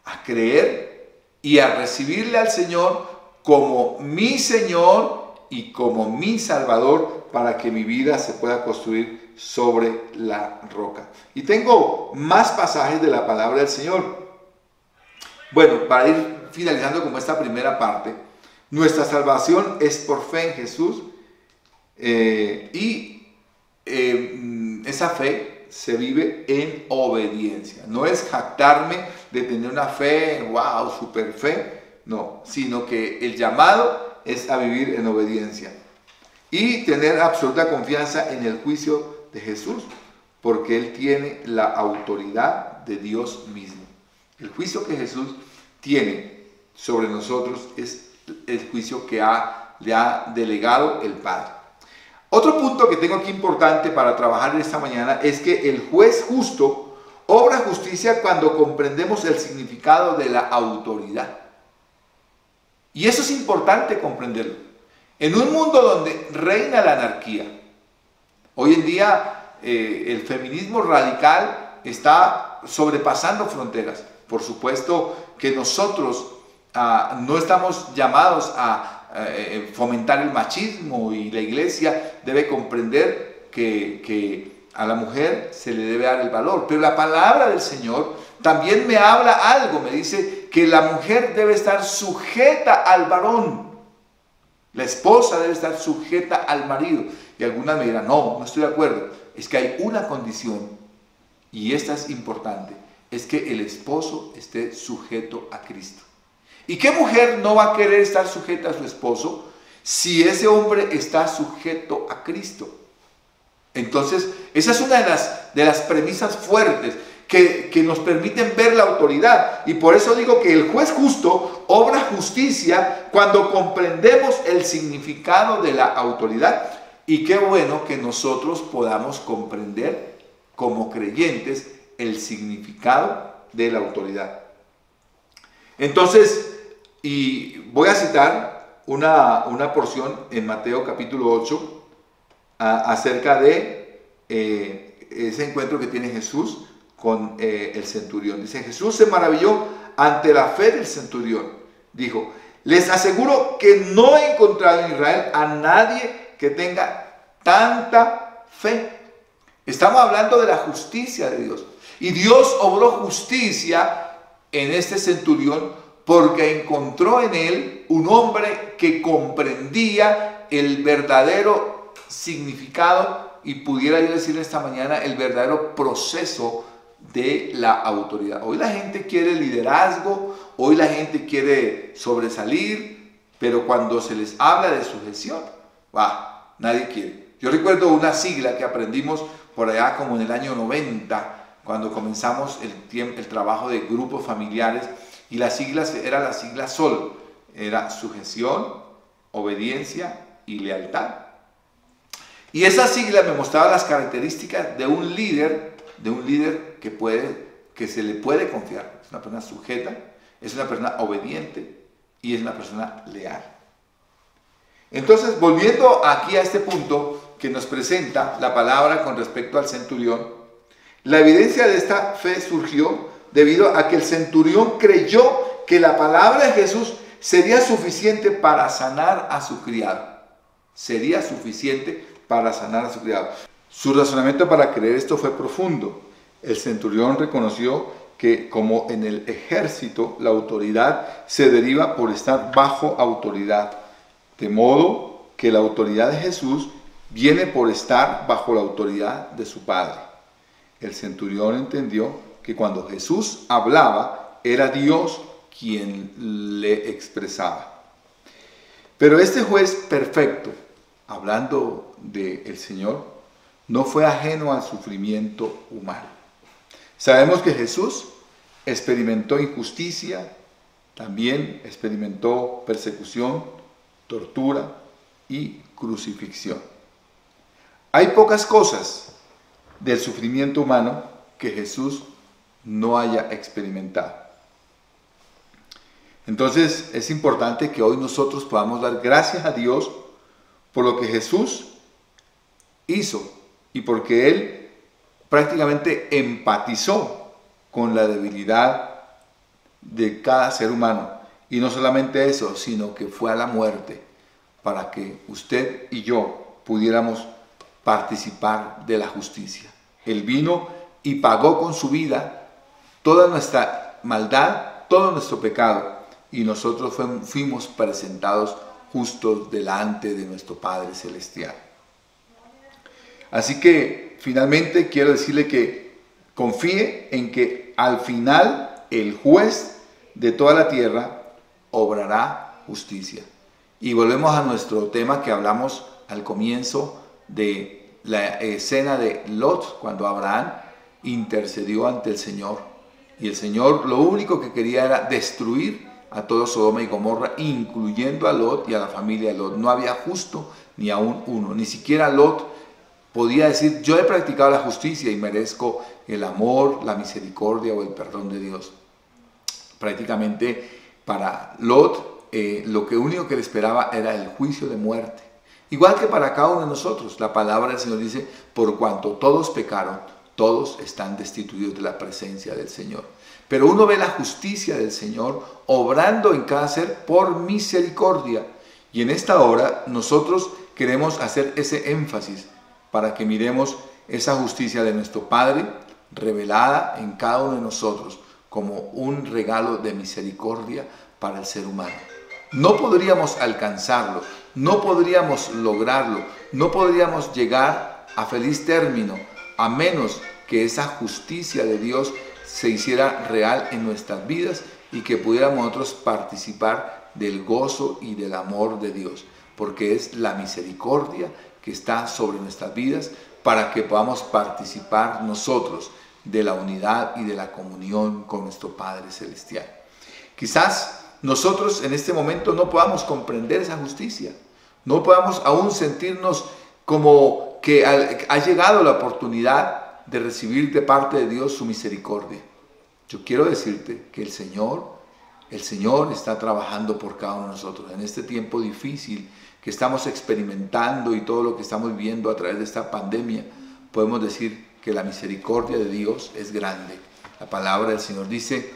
a creer y a recibirle al Señor como mi Señor y como mi Salvador, para que mi vida se pueda construir sobre la roca. Y tengo más pasajes de la palabra del Señor. Bueno, para ir finalizando como esta primera parte, nuestra salvación es por fe en Jesús, esa fe se vive en obediencia. No es jactarme de tener una fe, wow, super fe, no, sino que el llamado es a vivir en obediencia. y tener absoluta confianza en el juicio de Jesús, porque Él tiene la autoridad de Dios mismo. El juicio que Jesús tiene sobre nosotros es el juicio que le ha delegado el Padre. Otro punto que tengo aquí importante para trabajar esta mañana es que el juez justo obra justicia cuando comprendemos el significado de la autoridad. Y eso es importante comprenderlo. En un mundo donde reina la anarquía, hoy en día el feminismo radical está sobrepasando fronteras. Por supuesto que nosotros no estamos llamados a fomentar el machismo, y la iglesia debe comprender que a la mujer se le debe dar el valor. Pero la palabra del Señor también me habla algo, me dice que la mujer debe estar sujeta al varón. La esposa debe estar sujeta al marido. Y algunas me dirán, no estoy de acuerdo. Es que hay una condición, y esta es importante, es que el esposo esté sujeto a Cristo. ¿Y qué mujer no va a querer estar sujeta a su esposo si ese hombre está sujeto a Cristo? Entonces, esa es una de las premisas fuertes que nos permiten ver la autoridad. Y por eso digo que el juez justo obra justicia cuando comprendemos el significado de la autoridad. Y qué bueno que nosotros podamos comprender como creyentes el significado de la autoridad. Entonces, y voy a citar una porción en Mateo capítulo 8 acerca de ese encuentro que tiene Jesús con el centurión. Dice, Jesús se maravilló ante la fe del centurión. Dijo, les aseguro que no he encontrado en Israel a nadie que tenga tanta fe. Estamos hablando de la justicia de Dios. Y Dios obró justicia en este centurión porque encontró en él un hombre que comprendía el verdadero significado, y pudiera yo decir esta mañana, el verdadero proceso de la autoridad. Hoy la gente quiere liderazgo, hoy la gente quiere sobresalir, pero cuando se les habla de sujeción, nadie quiere. Yo recuerdo una sigla que aprendimos por allá como en el año 90, cuando comenzamos el trabajo de grupos familiares, y las siglas era la sigla SOL, era sujeción, obediencia y lealtad. Y esa sigla me mostraba las características de un líder que se le puede confiar. Es una persona sujeta, es una persona obediente y es una persona leal. Entonces, volviendo aquí a este punto que nos presenta la palabra con respecto al centurión, la evidencia de esta fe surgió debido a que el centurión creyó que la palabra de Jesús sería suficiente para sanar a su criado. Sería suficiente para sanar a su criado. Su razonamiento para creer esto fue profundo. El centurión reconoció que, como en el ejército, la autoridad se deriva por estar bajo autoridad, de modo que la autoridad de Jesús viene por estar bajo la autoridad de su Padre. El centurión entendió que cuando Jesús hablaba, era Dios quien le expresaba. Pero este juez perfecto, hablando del Señor, no fue ajeno al sufrimiento humano. Sabemos que Jesús experimentó injusticia, también experimentó persecución, tortura y crucifixión. Hay pocas cosas del sufrimiento humano que Jesús no haya experimentado. Entonces es importante que hoy nosotros podamos dar gracias a Dios por lo que Jesús hizo y porque Él prácticamente empatizó con la debilidad de cada ser humano. Y no solamente eso, sino que fue a la muerte para que usted y yo pudiéramos participar de la justicia. Él vino y pagó con su vida toda nuestra maldad, todo nuestro pecado, y nosotros fuimos presentados justos delante de nuestro Padre Celestial. Así que finalmente quiero decirle que confíe en que al final el juez de toda la tierra obrará justicia. Y volvemos a nuestro tema que hablamos al comienzo de la escena de Lot, cuando Abraham intercedió ante el Señor. Y el Señor lo único que quería era destruir a todo Sodoma y Gomorra, incluyendo a Lot y a la familia de Lot. No había justo ni aún uno. Ni siquiera Lot podía decir: yo he practicado la justicia y merezco el amor, la misericordia o el perdón de Dios. Prácticamente para Lot lo único que le esperaba era el juicio de muerte. Igual que para cada uno de nosotros, la palabra del Señor dice: por cuanto todos pecaron, todos están destituidos de la presencia del Señor. Pero uno ve la justicia del Señor obrando en cada ser por misericordia. Y en esta hora nosotros queremos hacer ese énfasis para que miremos esa justicia de nuestro Padre revelada en cada uno de nosotros como un regalo de misericordia para el ser humano. No podríamos alcanzarlo, no podríamos lograrlo, no podríamos llegar a feliz término a menos que esa justicia de Dios se hiciera real en nuestras vidas y que pudiéramos nosotros participar del gozo y del amor de Dios, porque es la misericordia que está sobre nuestras vidas para que podamos participar nosotros de la unidad y de la comunión con nuestro Padre Celestial. Quizás nosotros en este momento no podamos comprender esa justicia, no podamos aún sentirnos como que ha llegado la oportunidad de recibir de parte de Dios su misericordia. Yo quiero decirte que el Señor está trabajando por cada uno de nosotros en este tiempo difícil que estamos experimentando y todo lo que estamos viviendo a través de esta pandemia. Podemos decir que la misericordia de Dios es grande. La palabra del Señor dice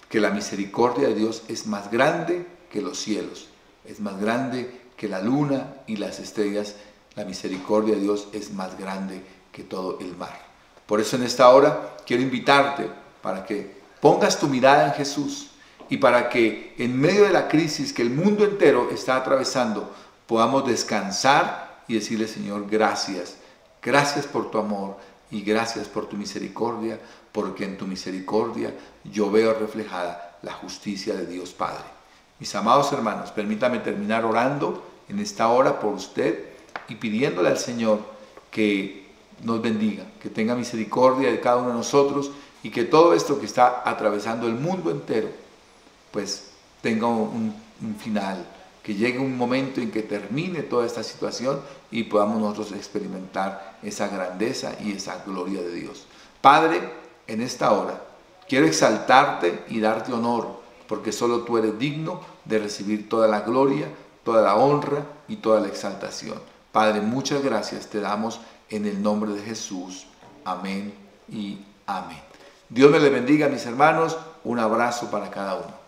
que la misericordia de Dios es más grande que los cielos, es más grande que la luna y las estrellas. La misericordia de Dios es más grande que todo el mar. Por eso en esta hora quiero invitarte para que pongas tu mirada en Jesús y para que en medio de la crisis que el mundo entero está atravesando podamos descansar y decirle: Señor, gracias, gracias por tu amor y gracias por tu misericordia, porque en tu misericordia yo veo reflejada la justicia de Dios Padre. Mis amados hermanos, permítame terminar orando en esta hora por usted y pidiéndole al Señor que nos bendiga, que tenga misericordia de cada uno de nosotros y que todo esto que está atravesando el mundo entero pues tenga un final, que llegue un momento en que termine toda esta situación y podamos nosotros experimentar esa grandeza y esa gloria de Dios. Padre, en esta hora quiero exaltarte y darte honor, porque solo tú eres digno de recibir toda la gloria, toda la honra y toda la exaltación. Padre, muchas gracias te damos en el nombre de Jesús. Amén y amén. Dios me les bendiga, mis hermanos. Un abrazo para cada uno.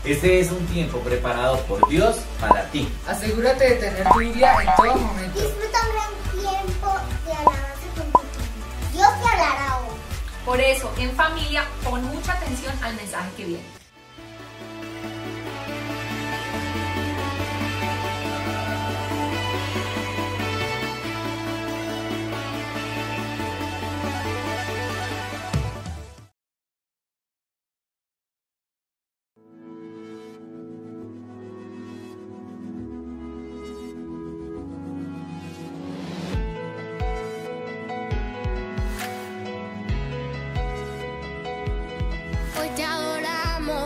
Este es un tiempo preparado por Dios para ti. Asegúrate de tener tu Biblia en todo momento. Disfruta un gran tiempo de alabanza con tu Biblia. Dios te hablará hoy. Por eso, en familia, pon mucha atención al mensaje que viene. Hoy te adoramos.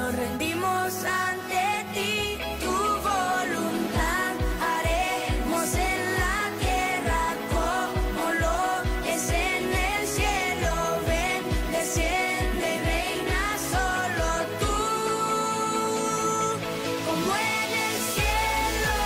nos rendimos ante ti, tu voluntad haremos en la tierra como lo es en el cielo. Ven, desciende y reina solo tú, como en el cielo.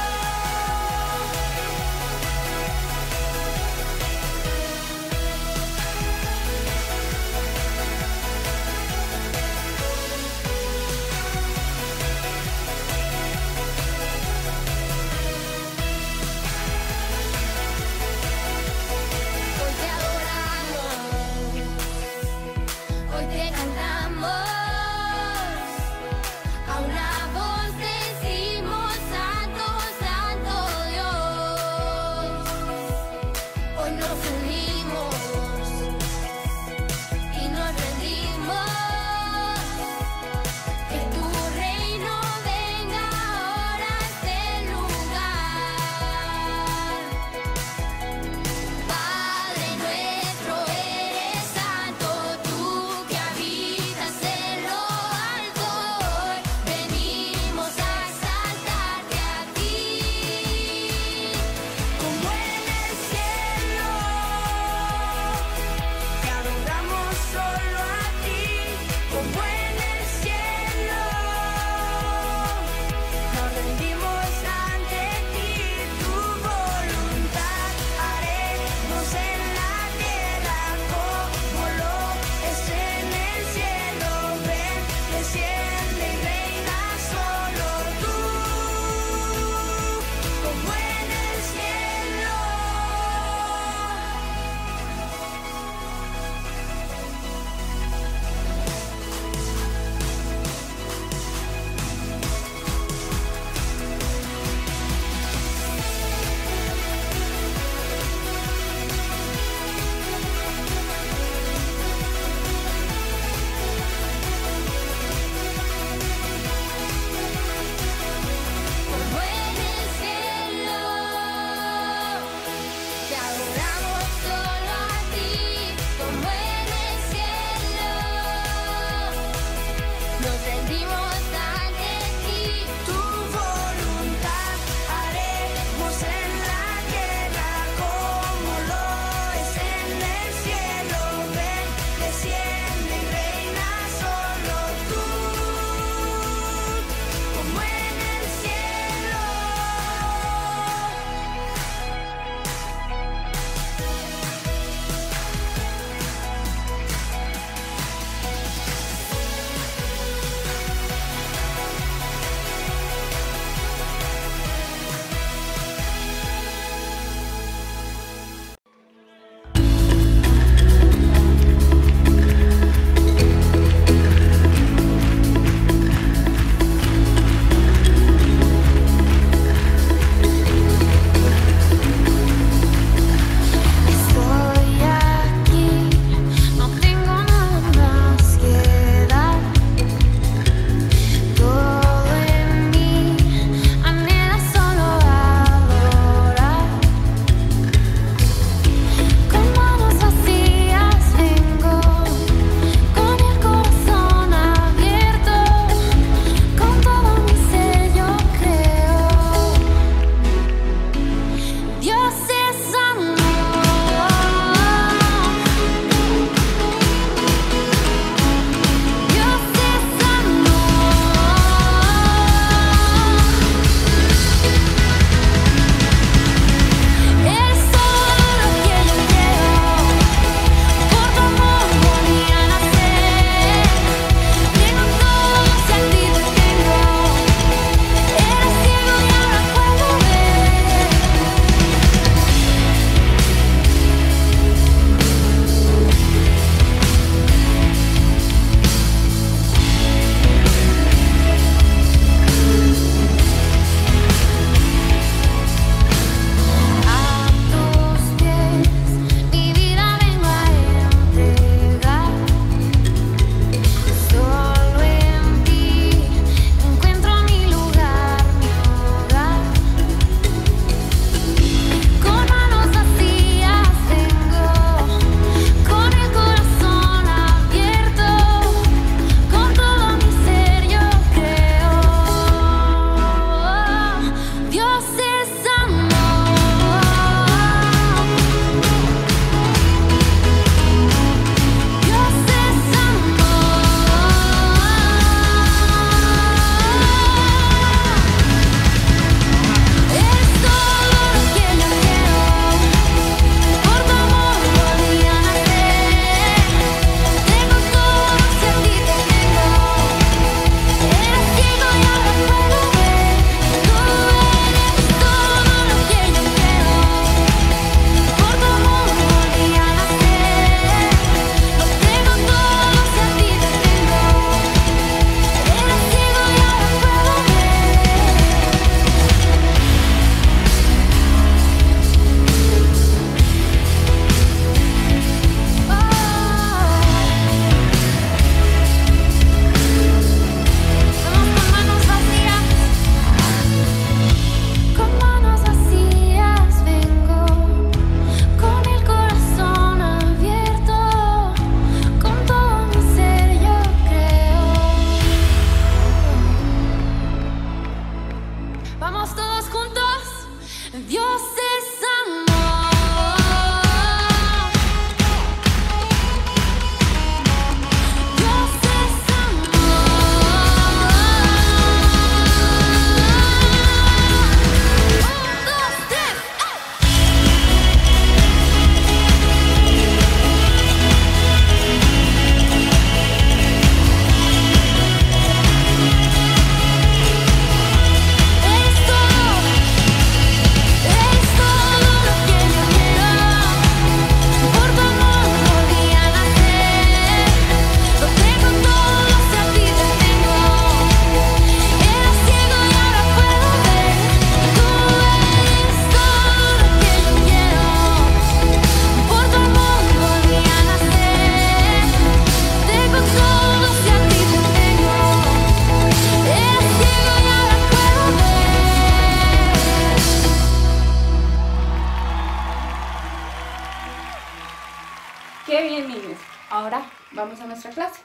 vamos a nuestra clase.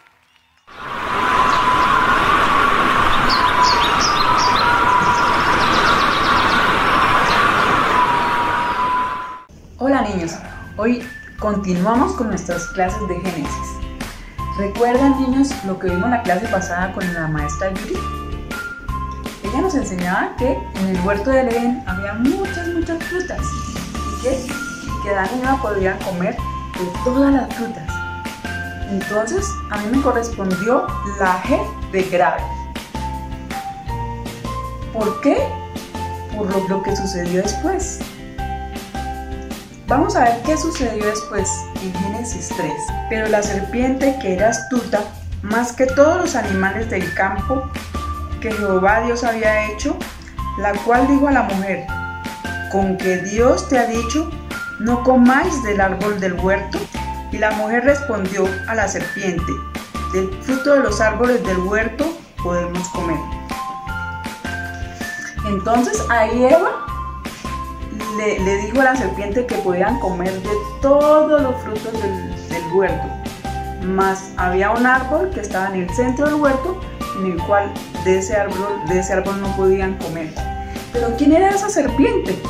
Hola niños, hoy continuamos con nuestras clases de Génesis. ¿Recuerdan niños lo que vimos la clase pasada con la maestra Yuri? Ella nos enseñaba que en el huerto del Edén había muchas frutas y que Adán y Eva podían comer de todas las frutas. Entonces a mí me correspondió la G de grave. ¿Por qué? Por lo que sucedió después. Vamos a ver qué sucedió después en Génesis 3. Pero la serpiente, que era astuta, más que todos los animales del campo que Jehová Dios había hecho, la cual dijo a la mujer: ¿con que Dios te ha dicho, no comáis del árbol del huerto? Y la mujer respondió a la serpiente: del fruto de los árboles del huerto podemos comer. Entonces ahí Eva le dijo a la serpiente que podían comer de todos los frutos del huerto, mas había un árbol que estaba en el centro del huerto, en el cual de ese árbol no podían comer. Pero ¿quién era esa serpiente?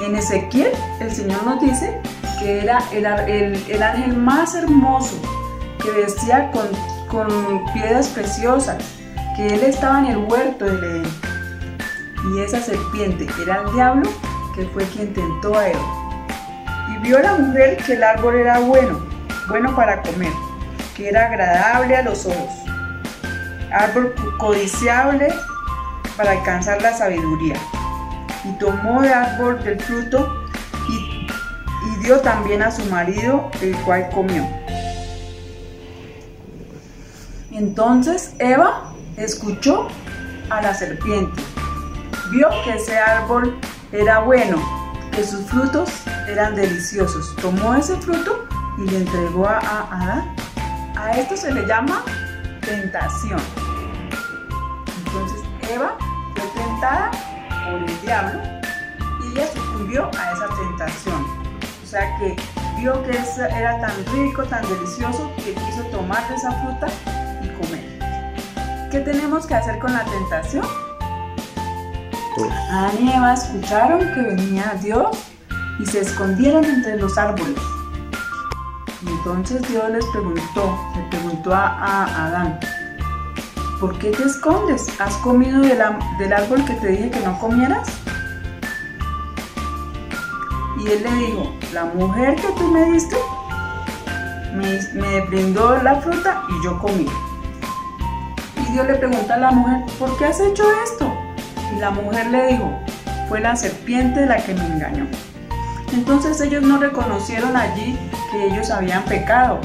En Ezequiel el Señor nos dice que era el ángel más hermoso, que vestía con piedras preciosas, que él estaba en el huerto del Edén. Y esa serpiente era el diablo, que fue quien tentó a Eva. Y vio la mujer que el árbol era bueno para comer, que era agradable a los ojos, árbol codiciable para alcanzar la sabiduría. Y tomó del árbol del fruto y dio también a su marido, el cual comió. Entonces Eva escuchó a la serpiente, vio que ese árbol era bueno, que sus frutos eran deliciosos. Tomó ese fruto y le entregó a Adán. A esto se le llama tentación. Entonces Eva fue tentada por el diablo y ella sucumbió a esa tentación. O sea que vio que era tan rico, tan delicioso, que quiso tomar de esa fruta y comer. ¿Qué tenemos que hacer con la tentación? Adán y Eva escucharon que venía Dios y se escondieron entre los árboles. Y entonces Dios le preguntó a Adán: ¿por qué te escondes? ¿Has comido del árbol que te dije que no comieras? Y él le dijo: la mujer que tú me diste me brindó la fruta y yo comí. Y Dios le pregunta a la mujer: ¿por qué has hecho esto? Y la mujer le dijo: fue la serpiente la que me engañó. Entonces ellos no reconocieron allí que ellos habían pecado,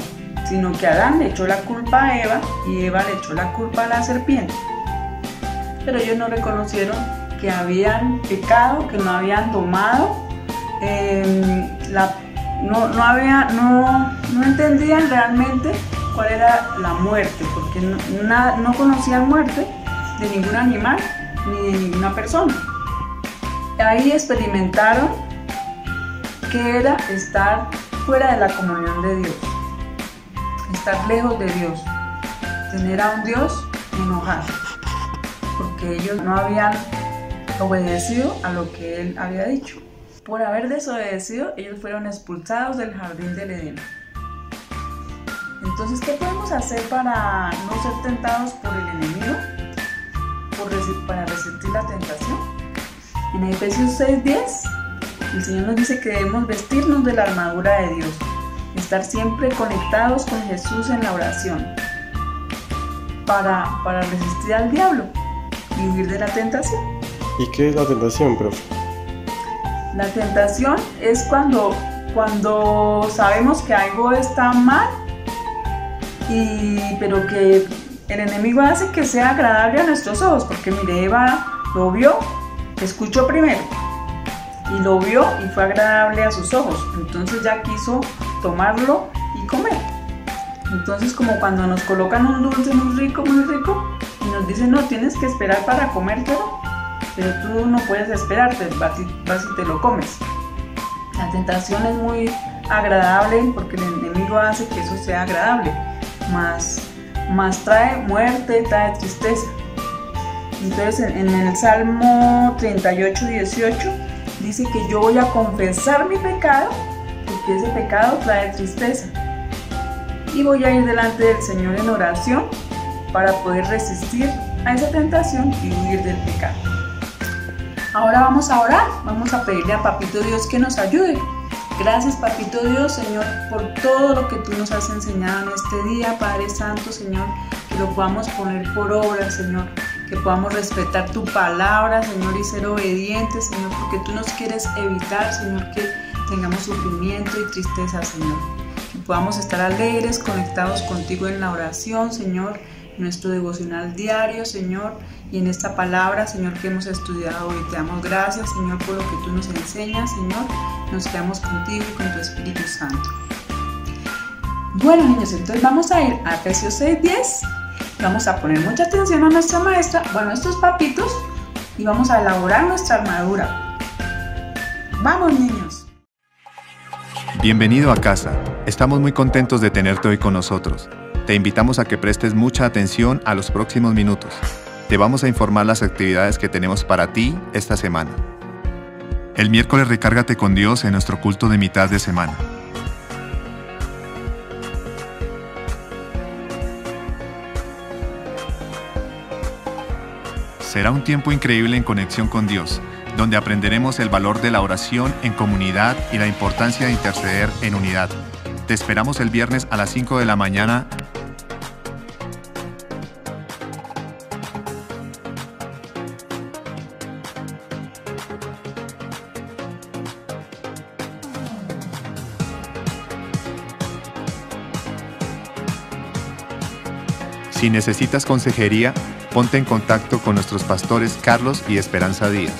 sino que Adán le echó la culpa a Eva y Eva le echó la culpa a la serpiente. Pero ellos no reconocieron que habían pecado, que no habían tomado, no entendían realmente cuál era la muerte, porque no conocían muerte de ningún animal ni de ninguna persona. Ahí experimentaron que era estar fuera de la comunión de Dios, estar lejos de Dios, tener a un Dios enojado, porque ellos no habían obedecido a lo que Él había dicho. Por haber desobedecido, ellos fueron expulsados del jardín del Edén. Entonces, ¿qué podemos hacer para no ser tentados por el enemigo? Para resistir la tentación. En Efesios 6:10, el Señor nos dice que debemos vestirnos de la armadura de Dios, estar siempre conectados con Jesús en la oración, para resistir al diablo y huir de la tentación. ¿Y qué es la tentación, profe? La tentación es cuando sabemos que algo está mal, pero que el enemigo hace que sea agradable a nuestros ojos, porque mire, Eva lo vio, escuchó primero, y lo vio y fue agradable a sus ojos, entonces ya quiso tomarlo y comer. Entonces, como cuando nos colocan un dulce muy rico, y nos dicen: no, tienes que esperar para comértelo, pero tú no puedes esperarte, vas y te lo comes. La tentación es muy agradable porque el enemigo hace que eso sea agradable, más trae muerte, trae tristeza. Entonces en el Salmo 38, 18 dice que yo voy a confesar mi pecado porque ese pecado trae tristeza. Y voy a ir delante del Señor en oración para poder resistir a esa tentación y huir del pecado. Ahora vamos a orar, vamos a pedirle a Papito Dios que nos ayude. Gracias, Papito Dios, Señor, por todo lo que tú nos has enseñado en este día, Padre Santo, Señor, que lo podamos poner por obra, Señor, que podamos respetar tu palabra, Señor, y ser obedientes, Señor, porque tú nos quieres evitar, Señor, que tengamos sufrimiento y tristeza, Señor. Que podamos estar alegres, conectados contigo en la oración, Señor, en nuestro devocional diario, Señor, y en esta palabra, Señor, que hemos estudiado hoy. Te damos gracias, Señor, por lo que tú nos enseñas, Señor. Nos quedamos contigo y con tu Espíritu Santo. Bueno, niños, entonces vamos a ir a Efesios 6:10. Vamos a poner mucha atención a nuestra maestra, bueno, a estos papitos, y vamos a elaborar nuestra armadura. ¡Vamos, niños! Bienvenido a casa. Estamos muy contentos de tenerte hoy con nosotros. Te invitamos a que prestes mucha atención a los próximos minutos. Te vamos a informar las actividades que tenemos para ti esta semana. El miércoles recárgate con Dios en nuestro culto de mitad de semana. Será un tiempo increíble en conexión con Dios, donde aprenderemos el valor de la oración en comunidad y la importancia de interceder en unidad. Te esperamos el viernes a las 5 de la mañana. Si necesitas consejería, ponte en contacto con nuestros pastores Carlos y Esperanza Díaz.